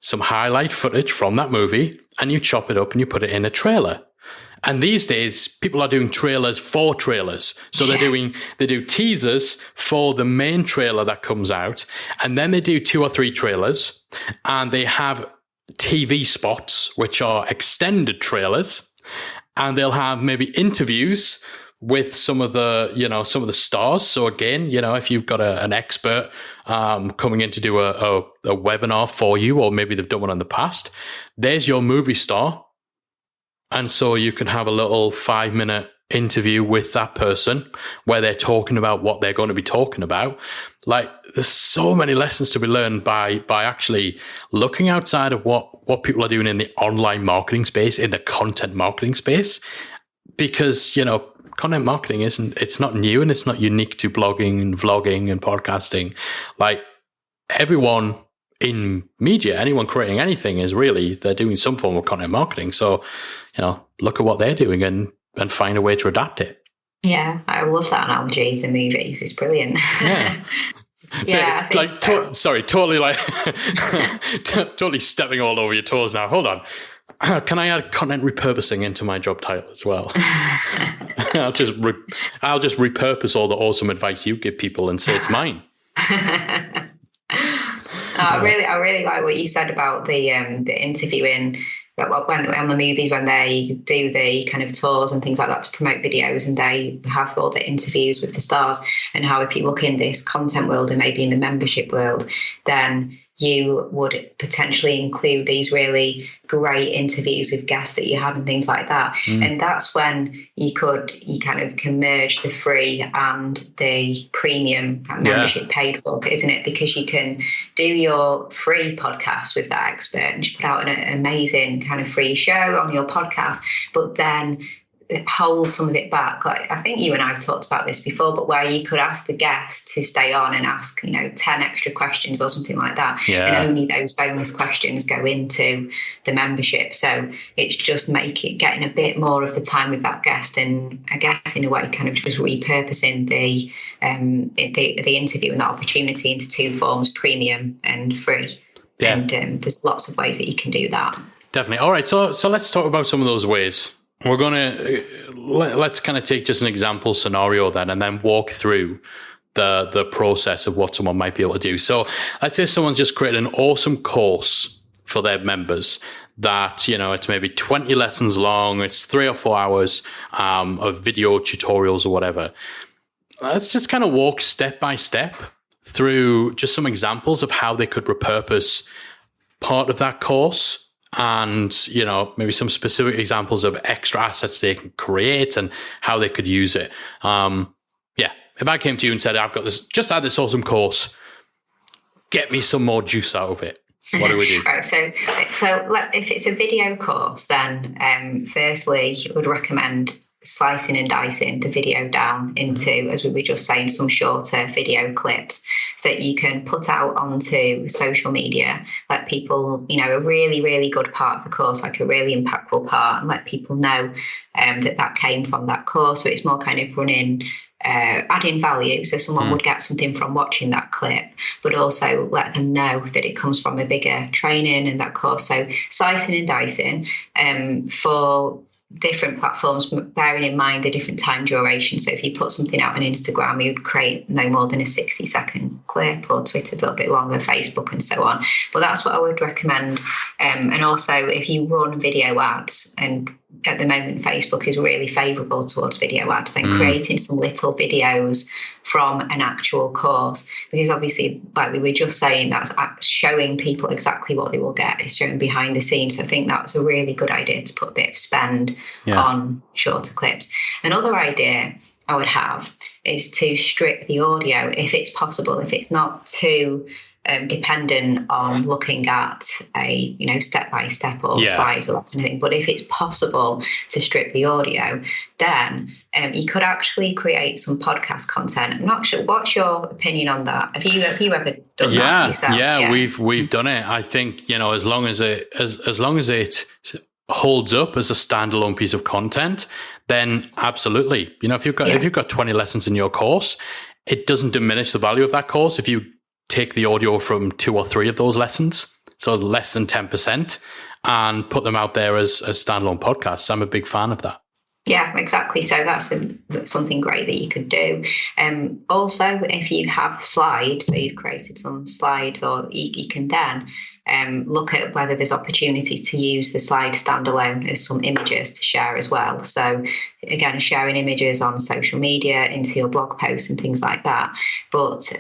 some highlight footage from that movie and you chop it up and you put it in a trailer. And these days, people are doing trailers for trailers. So they do teasers for the main trailer that comes out, and then they do 2 or 3 trailers, and they have TV spots, which are extended trailers, and they'll have maybe interviews with some of the stars. So again, if you've got an expert coming in to do a webinar for you, or maybe they've done one in the past, there's your movie star. And so you can have a little 5-minute interview with that person where they're talking about what they're going to be talking about. Like, there's so many lessons to be learned by actually looking outside of what people are doing in the online marketing space, in the content marketing space, because, content marketing it's not new and it's not unique to blogging and vlogging and podcasting. Like, everyone in media, anyone creating anything they're doing some form of content marketing. So, look at what they're doing and find a way to adapt it. Yeah, I love that analogy. The movies is brilliant. Yeah. Totally stepping all over your toes now. Hold on. Can I add content repurposing into my job title as well? I'll just repurpose all the awesome advice you give people and say it's mine. I really like what you said about the interviewing. When on the movies, when they do the kind of tours and things like that to promote videos, and they have all the interviews with the stars, and how if you look in this content world and maybe in the membership world, then you would potentially include these really great interviews with guests that you had and things like that. And that's when you kind of can merge the free and the premium membership paid for, isn't it? Because you can do your free podcast with that expert and just put out an amazing kind of free show on your podcast, but then hold some of it back. Like, I think you and I have talked about this before, but where you could ask the guest to stay on and ask 10 extra questions or something like that, and only those bonus questions go into the membership. So it's just getting a bit more of the time with that guest, and I guess in a way kind of just repurposing the interview and that opportunity into 2 forms, premium and free. And there's lots of ways that you can do that. Definitely. All right, so let's talk about some of those ways. We're going to let's kind of take just an example scenario then, and then walk through the process of what someone might be able to do. So let's say someone's just created an awesome course for their members that, it's maybe 20 lessons long. It's 3 or 4 hours of video tutorials or whatever. Let's just kind of walk step by step through just some examples of how they could repurpose part of that course, and maybe some specific examples of extra assets they can create and how they could use it. if I came to you and said, I've got this, just had this awesome course, get me some more juice out of it, what do we do? Right, so if it's a video course, then firstly, I would recommend slicing and dicing the video down into, as we were just saying, some shorter video clips that you can put out onto social media, let people, a really, really good part of the course, like a really impactful part, and let people know that came from that course. So it's more kind of adding value. So someone would get something from watching that clip, but also let them know that it comes from a bigger training and that course. So slicing and dicing for different platforms, bearing in mind the different time duration. So if you put something out on Instagram, you'd create no more than a 60-second clip, or Twitter's a little bit longer, Facebook and so on. But that's what I would recommend. And also if you run video ads, and at the moment Facebook is really favourable towards video ads, then creating some little videos from an actual course, because obviously, like we were just saying, that's showing people exactly what they will get. It's showing behind the scenes. So I think that's a really good idea, to put a bit of spend on shorter clips. Another idea I would have is to strip the audio if it's possible, if it's not too dependent on looking at a step-by-step or slides or that kind of thing. But if it's possible to strip the audio, then you could actually create some podcast content. I'm not sure, what's your opinion on that? Have you ever done that yourself? Yeah, we've done it. I think, as long as it holds up as a standalone piece of content, then absolutely. If you've got 20 lessons in your course, it doesn't diminish the value of that course if you take the audio from 2 or 3 of those lessons, so less than 10%, and put them out there as standalone podcasts. I'm a big fan of that. Yeah, exactly. So that's something great that you could do. Also, if you have slides, so you've created some slides, or you can then look at whether there's opportunities to use the slide standalone as some images to share as well. So again, sharing images on social media, into your blog posts and things like that. But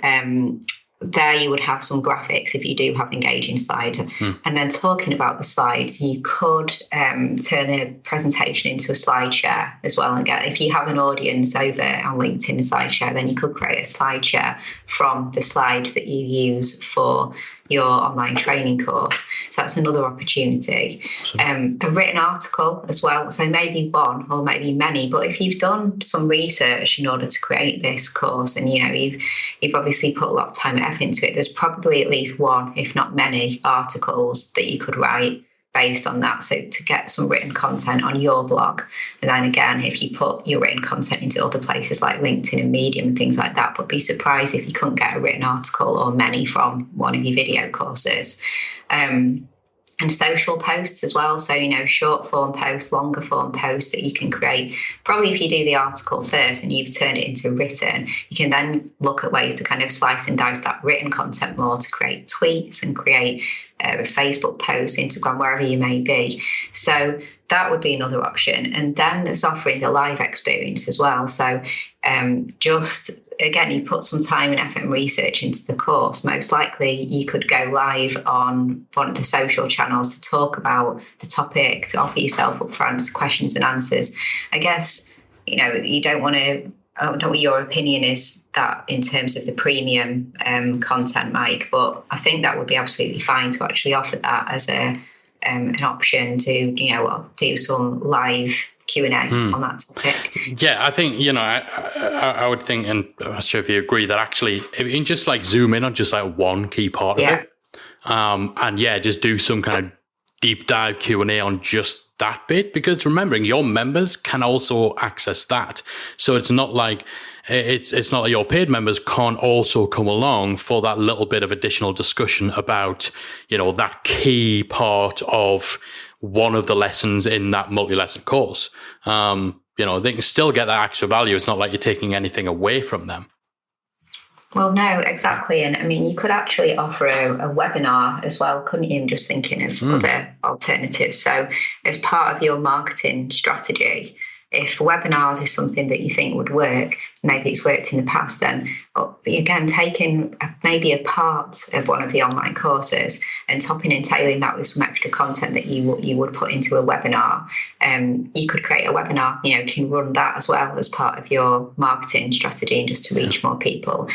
there you would have some graphics if you do have engaging slides. And then talking about the slides, you could turn the presentation into a slide share as well. And if you have an audience over on LinkedIn and SlideShare, then you could create a slide share from the slides that you use for your online training course. So that's another opportunity. Awesome. A written article as well. So maybe one or maybe many, but if you've done some research in order to create this course, and you've obviously put a lot of time and effort into it, there's probably at least one, if not many, articles that you could write based on that. So to get some written content on your blog. And then again, if you put your written content into other places like LinkedIn and Medium and things like that, but be surprised if you couldn't get a written article or many from one of your video courses. And social posts as well. So, short form posts, longer form posts that you can create. Probably if you do the article first and you've turned it into written, you can then look at ways to kind of slice and dice that written content more to create tweets and create Facebook posts, Instagram, wherever you may be. So that would be another option. And then there's offering the live experience as well. So again, you put some time and effort and research into the course, most likely you could go live on one of the social channels to talk about the topic, to offer yourself up for questions and answers. I guess, you don't want to, I don't know what your opinion is that in terms of the premium content, Mike, but I think that would be absolutely fine to actually offer that as an option to, do some live Q&A on that topic. Yeah, I think, I would think, and I'm not sure if you agree, that actually, if you can just zoom in on just one key part of it, and just do some kind of deep dive Q&A on just that bit, because remembering your members can also access that. So it's not like it's not like your paid members can't also come along for that little bit of additional discussion about, that key part of one of the lessons in that multi-lesson course. They can still get that extra value. It's not like you're taking anything away from them. Well, no, exactly. And I mean, you could actually offer a webinar as well, couldn't you? I'm just thinking of other alternatives. So as part of your marketing strategy, if webinars is something that you think would work, maybe it's worked in the past, then again, taking maybe a part of one of the online courses and topping and tailing that with some extra content that you would put into a webinar. You could create a webinar, you can run that as well as part of your marketing strategy and just to reach more people.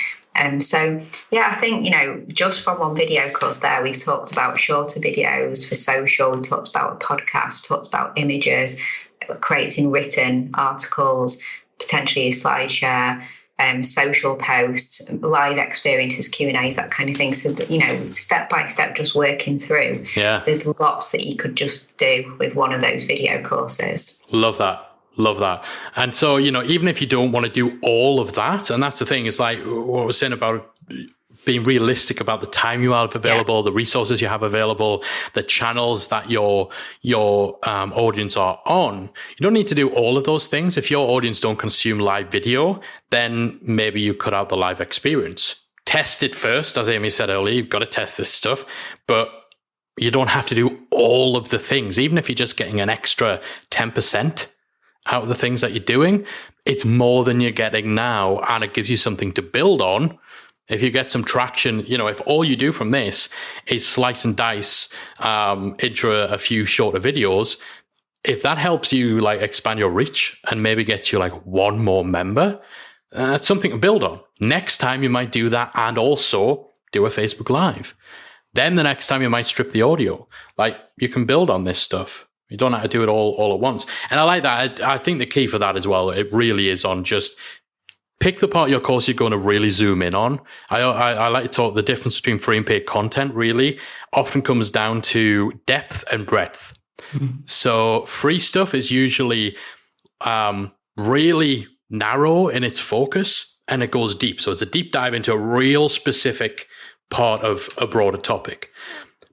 So, yeah, I think, just from one video course there, we've talked about shorter videos for social, we talked about a podcast, we talked about images, creating written articles, potentially a SlideShare, social posts, live experiences, Q&As, that kind of thing. So, that, step by step, just working through. Yeah. There's lots that you could just do with one of those video courses. Love that. Love that. And so, even if you don't want to do all of that, and that's the thing, is like what I was saying about being realistic about the time you have available, the resources you have available, the channels that your audience are on. You don't need to do all of those things. If your audience don't consume live video, then maybe you cut out the live experience. Test it first. As Amy said earlier, you've got to test this stuff, but you don't have to do all of the things. Even if you're just getting an extra 10% out of the things that you're doing, it's more than you're getting now, and it gives you something to build on. If you get some traction, if all you do from this is slice and dice into a few shorter videos, if that helps you like expand your reach and maybe get you like one more member, that's something to build on. Next time you might do that and also do a Facebook Live. Then the next time you might strip the audio. Like, you can build on this stuff. You don't have to do it all at once. And I like that. I think the key for that as well, it really is on just pick the part of your course you're going to really zoom in on. I like to talk the difference between free and paid content really often comes down to depth and breadth. Mm-hmm. So free stuff is usually really narrow in its focus and it goes deep. So it's a deep dive into a real specific part of a broader topic.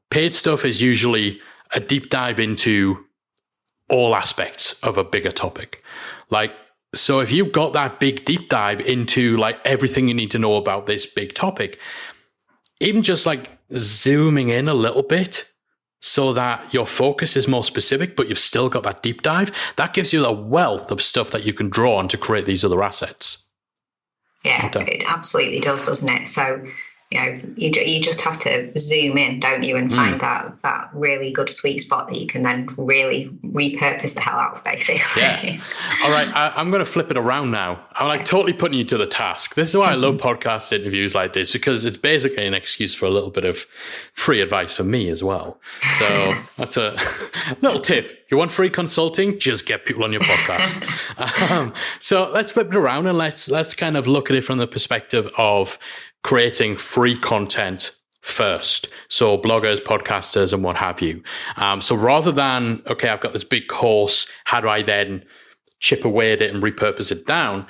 Paid stuff is usually a deep dive into all aspects of a bigger topic. So if you've got that big deep dive into like everything you need to know about this big topic, even just like zooming in a little bit so that your focus is more specific, but you've still got that deep dive, that gives you a wealth of stuff that you can draw on to create these other assets. Yeah, it absolutely does, doesn't it? So, you just have to zoom in, don't you, and find that really good sweet spot that you can then really repurpose the hell out of, basically. Yeah. All right, I'm going to flip it around now. I'm like totally putting you to the task. This is why I love podcast interviews like this, because it's basically an excuse for a little bit of free advice for me as well. So that's a little tip. You want free consulting? Just get people on your podcast. So let's flip it around and let's kind of look at it from the perspective of creating free content first. So bloggers, podcasters, and what have you. So rather than, okay, I've got this big course, how do I then chip away at it and repurpose it down?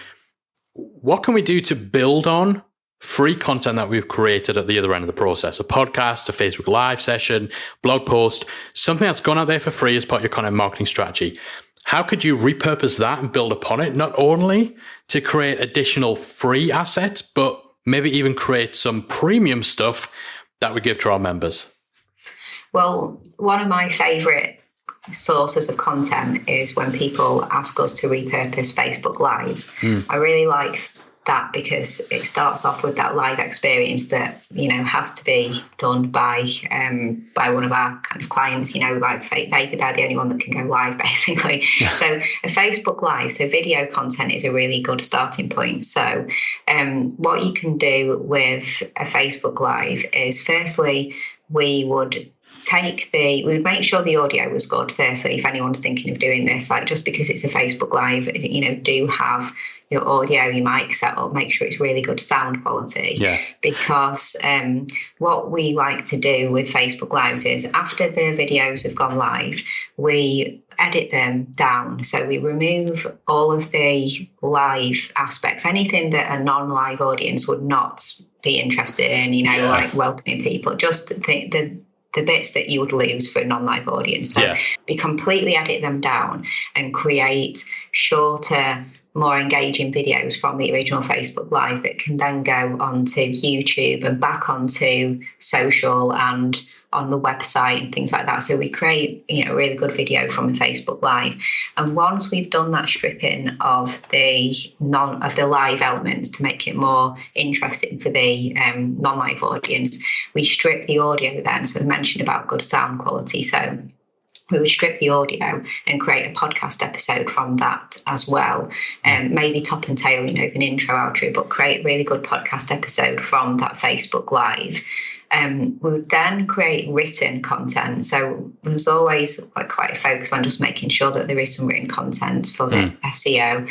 What can we do to build on free content that we've created at the other end of the process? A podcast, a Facebook Live session, blog post, something that's gone out there for free as part of your content marketing strategy. How could you repurpose that and build upon it, not only to create additional free assets, but maybe even create some premium stuff that we give to our members? Well, one of my favorite sources of content is when people ask us to repurpose Facebook Lives. I really like that because it starts off with that live experience that, has to be done by one of our kind of clients, like David, they're the only one that can go live, basically. Yeah. So a Facebook Live, so video content is a really good starting point. So what you can do with a Facebook Live is, firstly, we would make sure the audio was good. Firstly, if anyone's thinking of doing this, like just because it's a Facebook Live, do have your audio, your mic set up, make sure it's really good sound quality. Yeah. Because what we like to do with Facebook Lives is after the videos have gone live, we edit them down. So we remove all of the live aspects, anything that a non-live audience would not be interested in, like welcoming people, just the bits that you would lose for a non-live audience. So we completely edit them down and create shorter more engaging videos from the original Facebook Live that can then go onto YouTube and back onto social and on the website and things like that. So we create, a really good video from a Facebook Live. And once we've done that stripping of the live elements to make it more interesting for the non-live audience, we strip the audio then. So I mentioned about good sound quality. So we would strip the audio and create a podcast episode from that as well. Maybe top and tail, with an intro, outro, but create a really good podcast episode from that Facebook Live. We would then create written content. So there's always quite a focus on just making sure that there is some written content for the SEO.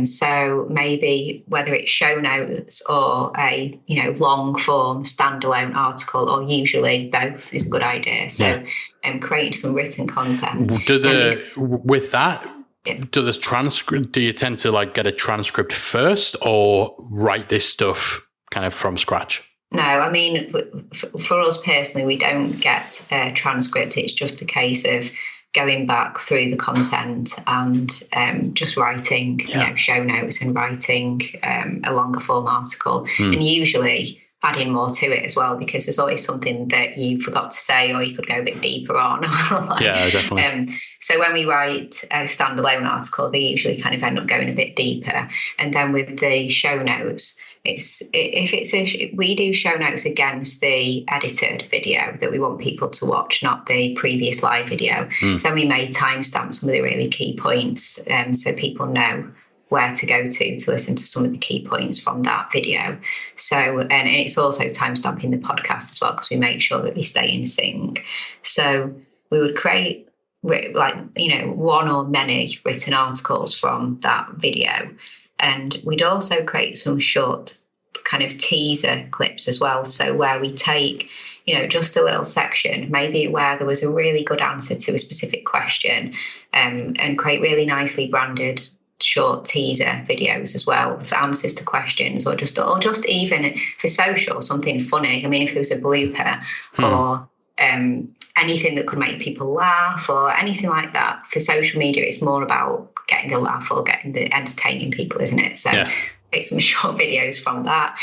So maybe whether it's show notes or a long form standalone article, or usually both is a good idea. So creating some written content. With that, do this transcript? Do you tend to get a transcript first, or write this stuff kind of from scratch? No, I mean, for us personally, we don't get a transcript. It's just a case of going back through the content and just writing, show notes and writing a longer form article, and usually adding more to it as well, because there's always something that you forgot to say, or you could go a bit deeper on. Yeah, definitely. So when we write a standalone article, they usually kind of end up going a bit deeper. And then with the show notes, we do show notes against the edited video that we want people to watch, not the previous live video. So we may timestamp some of the really key points, so people know where to go to listen to some of the key points from that video. So, and it's also timestamping the podcast as well, because we make sure that they stay in sync. So we would create one or many written articles from that video. And we'd also create some short kind of teaser clips as well. So where we take, just a little section, maybe where there was a really good answer to a specific question, and create really nicely branded short teaser videos as well for answers to questions, or just even for social, something funny. I mean, if there was a blooper or anything that could make people laugh or anything like that. For social media, it's more about getting the laugh or getting the entertaining people, isn't it? So take some short videos from that.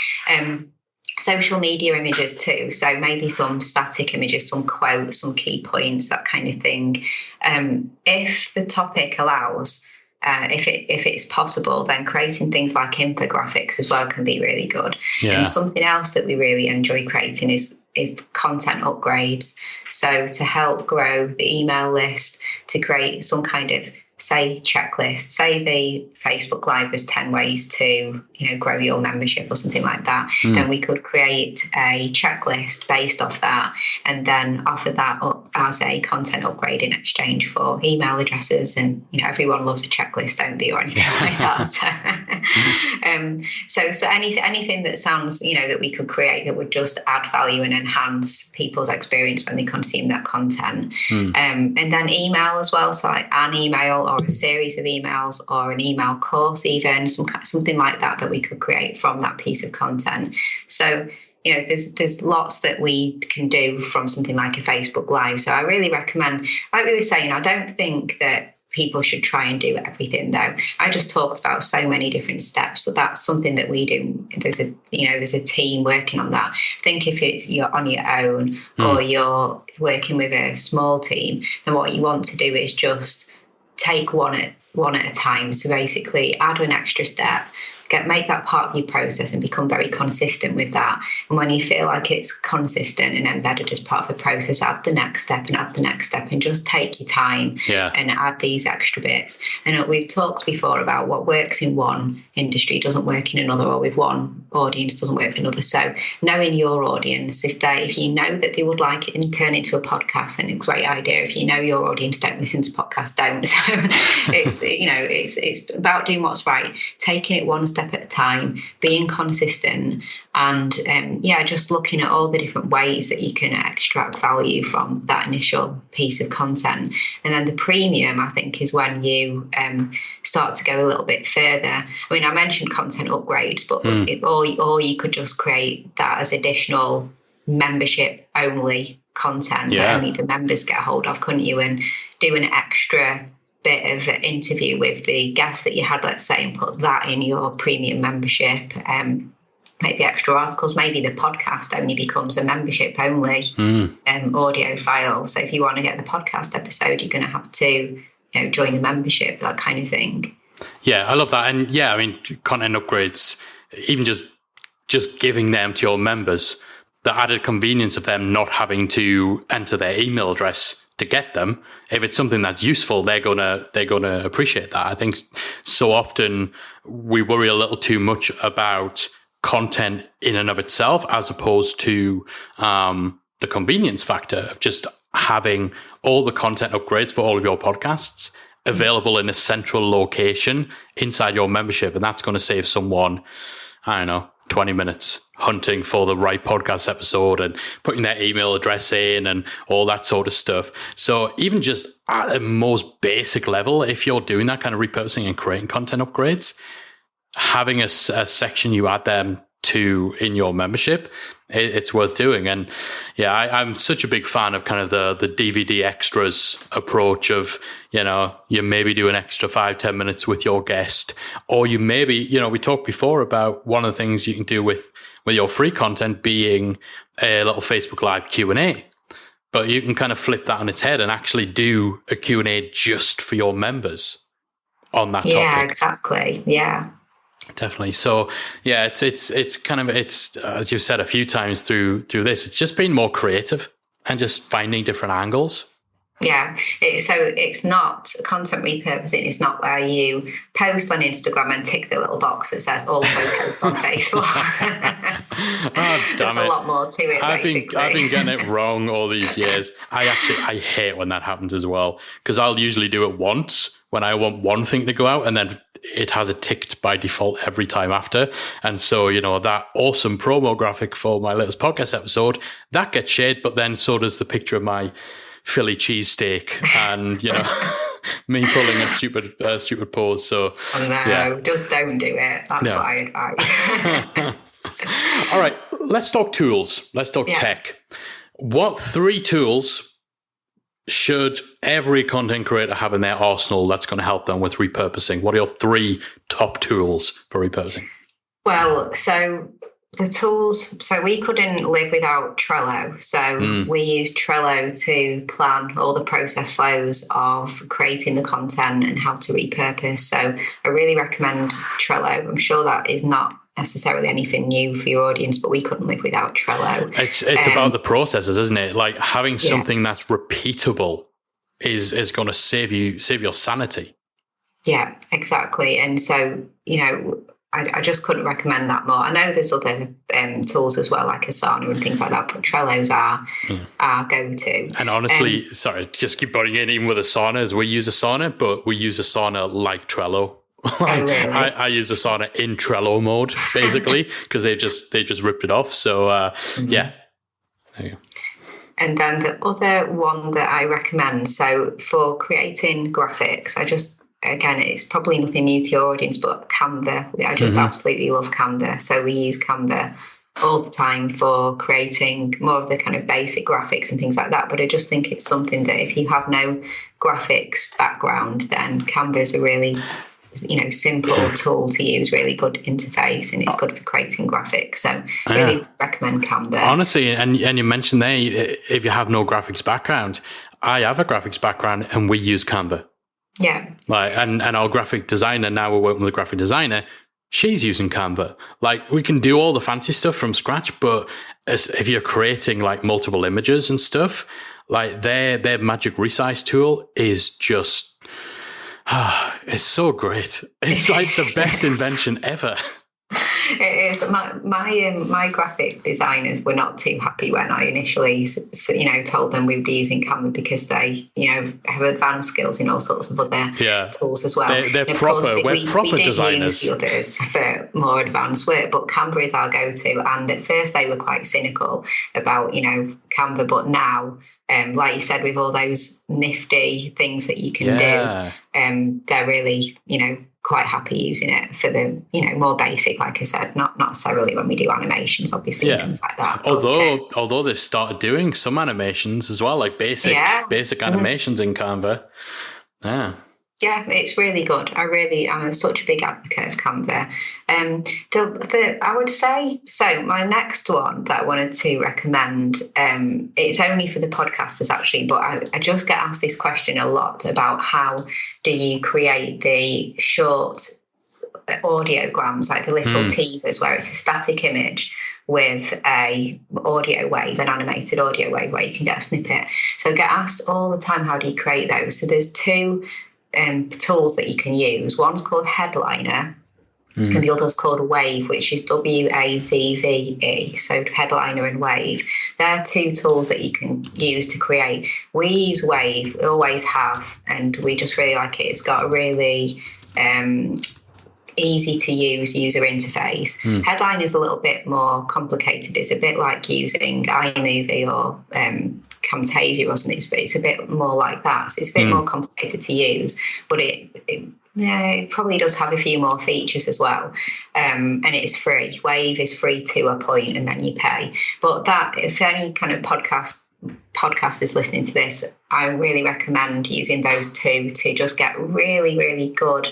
Social media images too. So maybe some static images, some quotes, some key points, that kind of thing. If the topic allows, if it's possible, then creating things like infographics as well can be really good. And something else that we really enjoy creating is content upgrades. So to help grow the email list, to create some kind of checklist, say the Facebook Live was 10 ways to, grow your membership or something like that, then we could create a checklist based off that, and then offer that up as a content upgrade in exchange for email addresses. And, everyone loves a checklist, don't they, or anything like that. So anything that sounds, that we could create that would just add value and enhance people's experience when they consume that content. And then email as well. So like an email or a series of emails or an email course, even something like that we could create from that piece of content. So, there's lots that we can do from something like a Facebook Live. So I really recommend, like we were saying, I don't think that people should try and do everything though. I just talked about so many different steps, but that's something that we do. There's a team working on that. I think if you're on your own or you're working with a small team, then what you want to do is just take one at a time. So basically add an extra step, make that part of your process and become very consistent with that. And when you feel like it's consistent and embedded as part of the process, add the next step and add the next step, and just take your time and add these extra bits. And we've talked before about what works in one industry doesn't work in another, or with one audience doesn't work for another. So knowing your audience, if you know that they would like it and turn it into a podcast, then it's a great idea. If you know your audience don't listen to podcasts, don't. So it's about doing what's right, taking it one step at a time, being consistent, and just looking at all the different ways that you can extract value from that initial piece of content. And then the premium, I think, is when you start to go a little bit further. I mean, I mentioned content upgrades, but or you could just create that as additional membership only content that only the members get hold of, couldn't you? And do an extra bit of an interview with the guest that you had, let's say, and put that in your premium membership. Maybe extra articles, maybe the podcast only becomes a membership only audio file. So if you want to get the podcast episode, you're going to have to join the membership, that kind of thing. Yeah, I love that. And yeah, I mean, content upgrades, even just giving them to your members, the added convenience of them not having to enter their email address to get them. If it's something that's useful, they're gonna appreciate that. I think so often we worry a little too much about content in and of itself, as opposed to the convenience factor of just having all the content upgrades for all of your podcasts available in a central location inside your membership. And that's going to save someone, I don't know, 20 minutes hunting for the right podcast episode and putting their email address in and all that sort of stuff. So even just at a most basic level, if you're doing that kind of repurposing and creating content upgrades, having a section you add them to in your membership, it's worth doing. And yeah, I'm such a big fan of kind of the DVD extras approach of, you maybe do an extra 5-10 minutes with your guest, or you maybe, we talked before about one of the things you can do with your free content being a little Facebook Live Q&A. But you can kind of flip that on its head and actually do a Q&A just for your members on that topic. Yeah, exactly. Yeah. Definitely. So yeah, it's kind of, as you've said a few times through this, it's just being more creative and just finding different angles. Yeah. So it's not content repurposing. It's not where you post on Instagram and tick the little box that says also post on Facebook. There's a lot more to it. I've been getting it wrong all these years. I hate when that happens as well, because I'll usually do it once when I want one thing to go out, and then it has it ticked by default every time after. And so, that awesome promo graphic for my latest podcast episode, that gets shared, but then so does the picture of my Philly cheesesteak and, me pulling a stupid pose. So, just don't do it. That's what I advise. All right, let's talk tools. Let's talk tech. What 3 tools should every content creator have in their arsenal that's going to help them with repurposing? What are your 3 top tools for repurposing? Well, so the tools, so we couldn't live without Trello. So we use Trello to plan all the process flows of creating the content and how to repurpose. So I really recommend Trello. I'm sure that is not necessarily anything new for your audience, but we couldn't live without Trello. It's about the processes, isn't it? Like having something that's repeatable is going to save your sanity. Yeah, exactly. And so, I just couldn't recommend that more. I know there's other tools as well, like Asana and things like that, but Trello's our go-to. And honestly, sorry, just keep putting it in with Asana, as we use Asana, but we use Asana like Trello. Really? I use Asana in Trello mode, basically, because they just ripped it off. So, yeah. There you go. And then the other one that I recommend, so for creating graphics, again, it's probably nothing new to your audience, but Canva. I just absolutely love Canva. So we use Canva all the time for creating more of the kind of basic graphics and things like that. But I just think it's something that if you have no graphics background, then Canva is a really simple tool to use, really good interface, and it's good for creating graphics. So really recommend Canva. Honestly, and you mentioned there, if you have no graphics background, I have a graphics background and we use Canva. Yeah. Like, and our graphic designer, now we're working with a graphic designer, she's using Canva. Like, we can do all the fancy stuff from scratch, but if you're creating like multiple images and stuff, like their magic resize tool is just, it's so great. It's like the best invention ever. It is. My graphic designers were not too happy when I initially, told them we would be using Canva, because they, have advanced skills in all sorts of other tools as well. They're proper. We're proper designers. We did use the others for more advanced work, but Canva is our go-to. And at first they were quite cynical about, Canva, but now, like you said, with all those nifty things that you can do, they're really, quite happy using it for the, more basic, like I said, not necessarily when we do animations, obviously, and things like that. Although they've started doing some animations as well, like basic animations in Canva. Yeah. Yeah, it's really good. I'm such a big advocate of Canva. I would say, so my next one that I wanted to recommend, it's only for the podcasters actually, but I just get asked this question a lot about how do you create the short audiograms, like the little teasers where it's a static image with a audio wave, an animated audio wave where you can get a snippet. So I get asked all the time, how do you create those? So there's two tools that you can use. One's called Headliner, and the other's called Wave, which is WAVVE. So Headliner and Wave. They're two tools that you can use to create. We use Wave, we always have, and we just really like it. It's got a really easy to use user interface. Headline is a little bit more complicated. It's a bit like using iMovie or Camtasia or something. It's a bit more like that. So it's a bit more complicated to use, but it probably does have a few more features as well. And it's free. Wave is free to a point, and then you pay. But that, if any kind of podcasters listening to this, I really recommend using those two to just get really, really good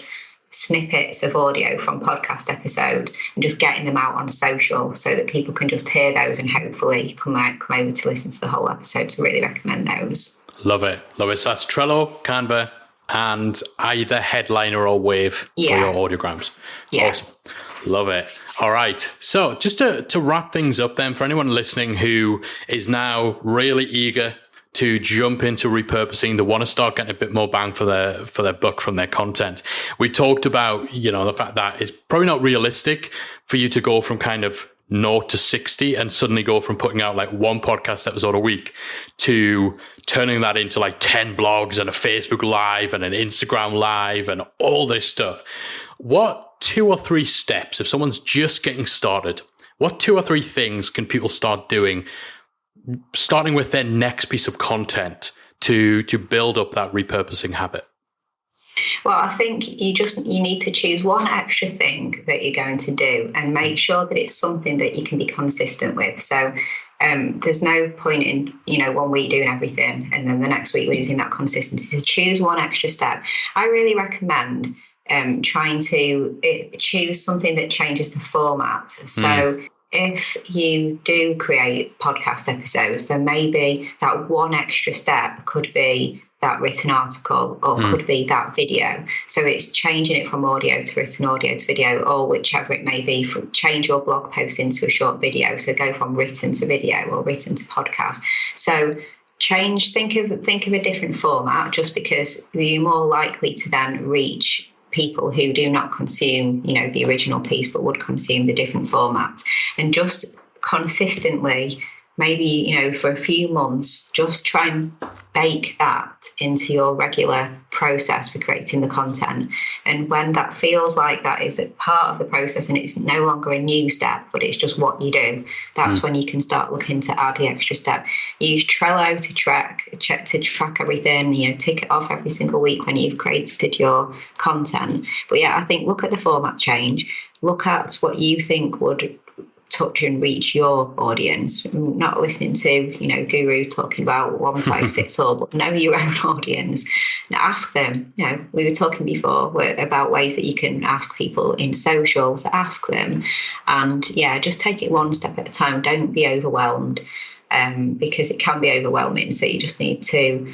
snippets of audio from podcast episodes and just getting them out on social so that people can just hear those and hopefully come over to listen to the whole episode. So really recommend those. Love it. So that's Trello, Canva, and either Headliner or Wave for your audiograms. Yeah. Awesome. Love it. All right. So just to wrap things up then, for anyone listening who is now really eager to jump into repurposing, they want to start getting a bit more bang for their buck from their content. We talked about, the fact that it's probably not realistic for you to go from kind of 0 to 60 and suddenly go from putting out like one podcast episode a week to turning that into like 10 blogs and a Facebook Live and an Instagram Live and all this stuff. What 2 or 3 steps, if someone's just getting started, what 2 or 3 things can people start doing, starting with their next piece of content to build up that repurposing habit? Well, I think you need to choose one extra thing that you're going to do and make sure that it's something that you can be consistent with. So there's no point in, 1 week doing everything and then the next week losing that consistency. So choose one extra step. I really recommend trying to choose something that changes the format. So if you do create podcast episodes, then maybe that one extra step could be that written article or could be that video. So it's changing it from audio to written, audio to video, or whichever it may be. Change your blog post into a short video. So go from written to video or written to podcast. So think of a different format, just because you're more likely to then reach people who do not consume, the original piece, but would consume the different format. And just consistently, maybe, for a few months, just try and bake that into your regular process for creating the content. And when that feels like that is a part of the process and it's no longer a new step, but it's just what you do, that's when you can start looking to add the extra step. Use Trello to track everything, tick it off every single week when you've created your content. But yeah, I think look at the format change, look at what you think would touch and reach your audience, not listening to gurus talking about one size fits all, but know your own audience. Now ask them. We were talking before about ways that you can ask people in socials. Ask them, and just take it one step at a time. Don't be overwhelmed, because it can be overwhelming. So you just need to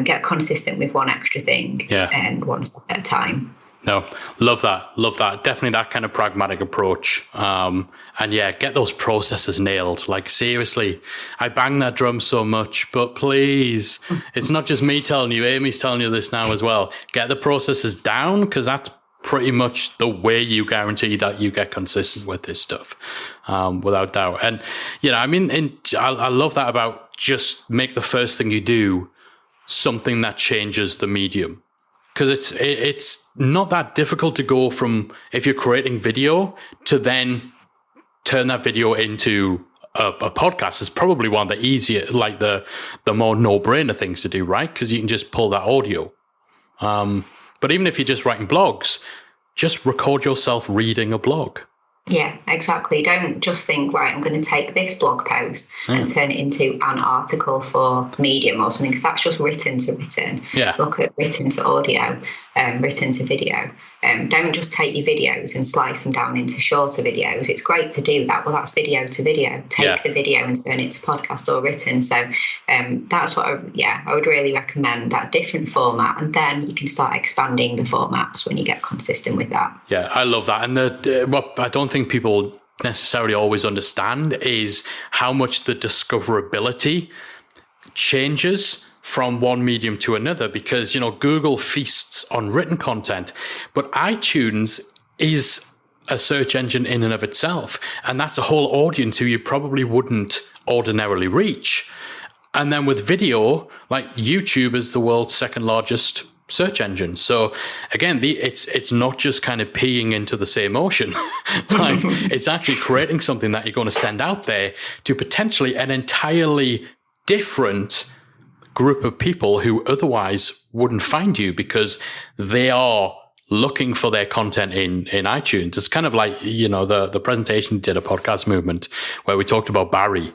get consistent with one extra thing, and one step at a time. No, love that. Definitely that kind of pragmatic approach. And get those processes nailed. Like, seriously, I bang that drum so much, but please, it's not just me telling you, Amy's telling you this now as well. Get the processes down, because that's pretty much the way you guarantee that you get consistent with this stuff, without doubt. And, I love that about just make the first thing you do something that changes the medium. Because it's not that difficult to go from, if you're creating video, to then turn that video into a podcast. It's probably one of the easier, like the more no-brainer things to do, right? Because you can just pull that audio. But even if you're just writing blogs, just record yourself reading a blog. Yeah, exactly. Don't just think, right, I'm going to take this blog post and turn it into an article for Medium or something, because that's just written to written. Yeah. Look at written to audio. written to video. Don't just take your videos and slice them down into shorter videos. It's great to do that. Well, that's video to video. Take the video and turn it to podcast or written. So that's what I would really recommend, that different format. And then you can start expanding the formats when you get consistent with that. Yeah, I love that. And what I don't think people necessarily always understand is how much the discoverability changes from one medium to another, because, Google feasts on written content, but iTunes is a search engine in and of itself. And that's a whole audience who you probably wouldn't ordinarily reach. And then with video, like YouTube is the world's second largest search engine. So again, it's not just kind of peeing into the same ocean. Like, it's actually creating something that you're going to send out there to potentially an entirely different group of people who otherwise wouldn't find you, because they are looking for their content in iTunes. It's kind of like, the presentation did a podcast movement where we talked about Barry,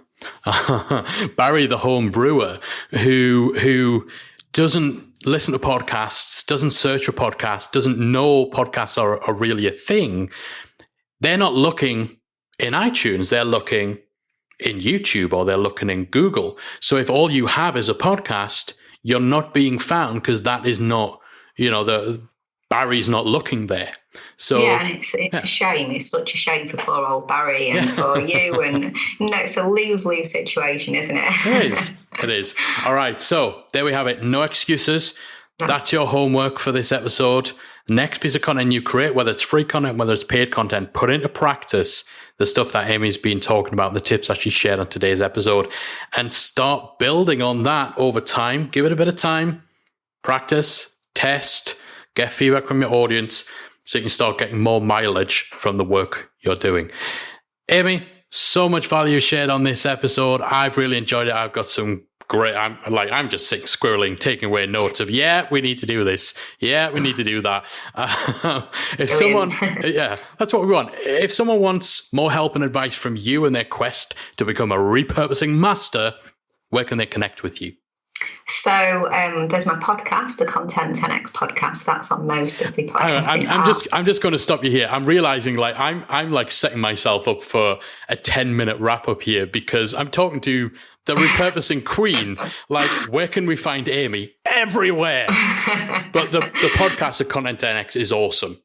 Barry, the home brewer, who doesn't listen to podcasts, doesn't search for podcasts, doesn't know podcasts are really a thing. They're not looking in iTunes. They're looking in YouTube, or they're looking in Google. So if all you have is a podcast, you're not being found, because that is not, Barry's not looking there. So and it's a shame. It's such a shame for poor old Barry and for you. And it's a lose-lose situation, isn't it? It is. All right. So there we have it. No excuses. No. That's your homework for this episode. Next piece of content you create, whether it's free content, whether it's paid content, put into practice the stuff that Amy's been talking about, the tips that she shared on today's episode, and start building on that over time. Give it a bit of time, practice, test, get feedback from your audience so you can start getting more mileage from the work you're doing. Amy, so much value shared on this episode. I've really enjoyed it. I've got some great, I'm just sitting squirreling, taking away notes of, we need to do this. Yeah, we need to do that. If someone, that's what we want. If someone wants more help and advice from you in their quest to become a repurposing master, where can they connect with you? So there's my podcast, the Content 10X podcast. That's on most of the podcasts. I'm just going to stop you here. I'm realizing I'm like setting myself up for a 10-minute wrap up here, because I'm talking to the repurposing queen. Like, where can we find Amy? Everywhere. But the podcast of Content 10X is awesome.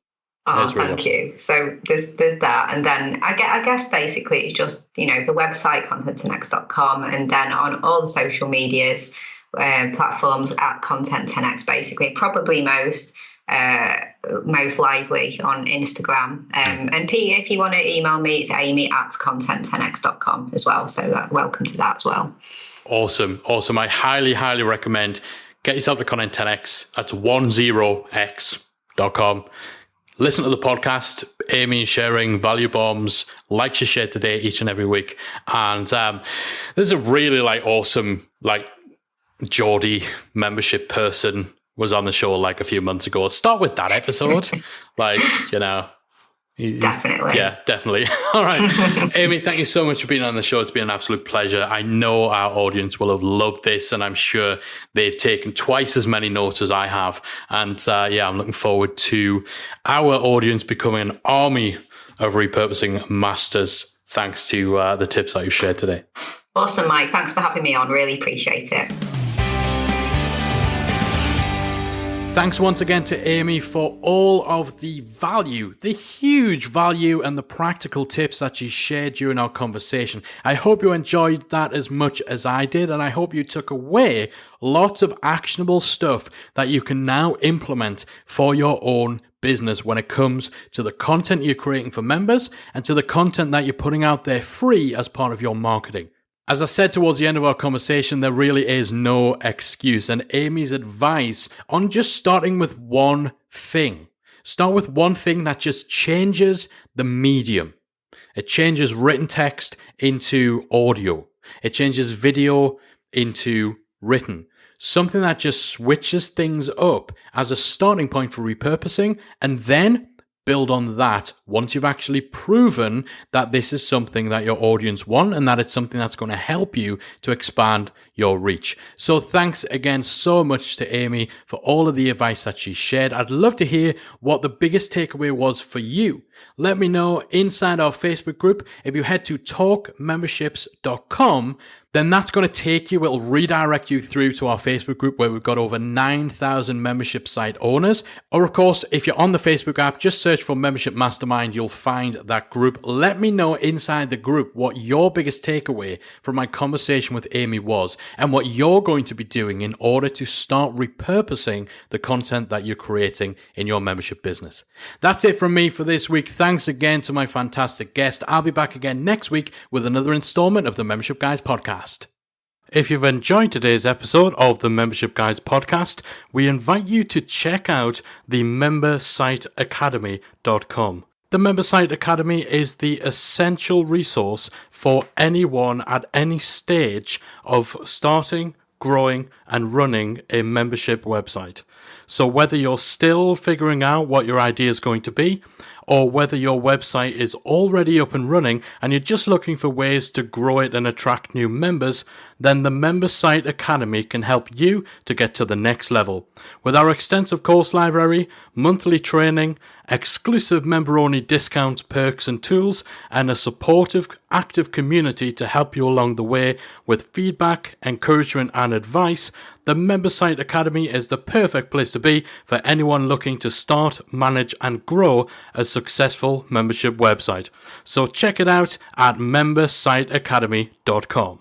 Oh, thank you. So there's that. And then I guess basically it's just, the website, content10x.com, and then on all the social medias, platforms at Content 10X, basically. Probably most lively on Instagram. And Pete, if you want to email me, it's amy@content10x.com as well. So welcome to that as well. Awesome. I highly, highly recommend get yourself to Content 10X. That's 10x.com. Listen to the podcast. Amy is sharing value bombs like she shared today each and every week. And there's a really awesome Geordie membership person was on the show a few months ago. Start with that episode. Definitely. Yeah, definitely. All right. Amy, thank you so much for being on the show. It's been an absolute pleasure. I know our audience will have loved this, and I'm sure they've taken twice as many notes as I have. And I'm looking forward to our audience becoming an army of repurposing masters, thanks to the tips that you've shared today. Awesome, Mike. Thanks for having me on. Really appreciate it. Thanks once again to Amy for all of the value, the huge value and the practical tips that she shared during our conversation. I hope you enjoyed that as much as I did, and I hope you took away lots of actionable stuff that you can now implement for your own business when it comes to the content you're creating for members and to the content that you're putting out there free as part of your marketing. As I said towards the end of our conversation, there really is no excuse, and Amy's advice on just starting with one thing. Start with one thing that just changes the medium. It changes written text into audio. It changes video into written. Something that just switches things up as a starting point for repurposing, and then build on that once you've actually proven that this is something that your audience want and that it's something that's going to help you to expand your reach. So thanks again so much to Amy for all of the advice that she shared. I'd love to hear what the biggest takeaway was for you. Let me know inside our Facebook group. If you head to talkmemberships.com, then that's going to take you, it'll redirect you through to our Facebook group where we've got over 9,000 membership site owners. Or of course, if you're on the Facebook app, just search for Membership Mastermind, you'll find that group. Let me know inside the group what your biggest takeaway from my conversation with Amy was and what you're going to be doing in order to start repurposing the content that you're creating in your membership business. That's it from me for this week. Thanks again to my fantastic guest. I'll be back again next week with another installment of the Membership Guys podcast. If you've enjoyed today's episode of the Membership Guys podcast, we invite you to check out the membersiteacademy.com. The Member Site Academy is the essential resource for anyone at any stage of starting, growing, and running a membership website. So whether you're still figuring out what your idea is going to be, or whether your website is already up and running and you're just looking for ways to grow it and attract new members, then the Member Site Academy can help you to get to the next level. With our extensive course library, monthly training, exclusive member-only discounts, perks and tools, and a supportive, active community to help you along the way with feedback, encouragement and advice, the Member Site Academy is the perfect place to be for anyone looking to start, manage and grow a successful membership website. So check it out at membersiteacademy.com.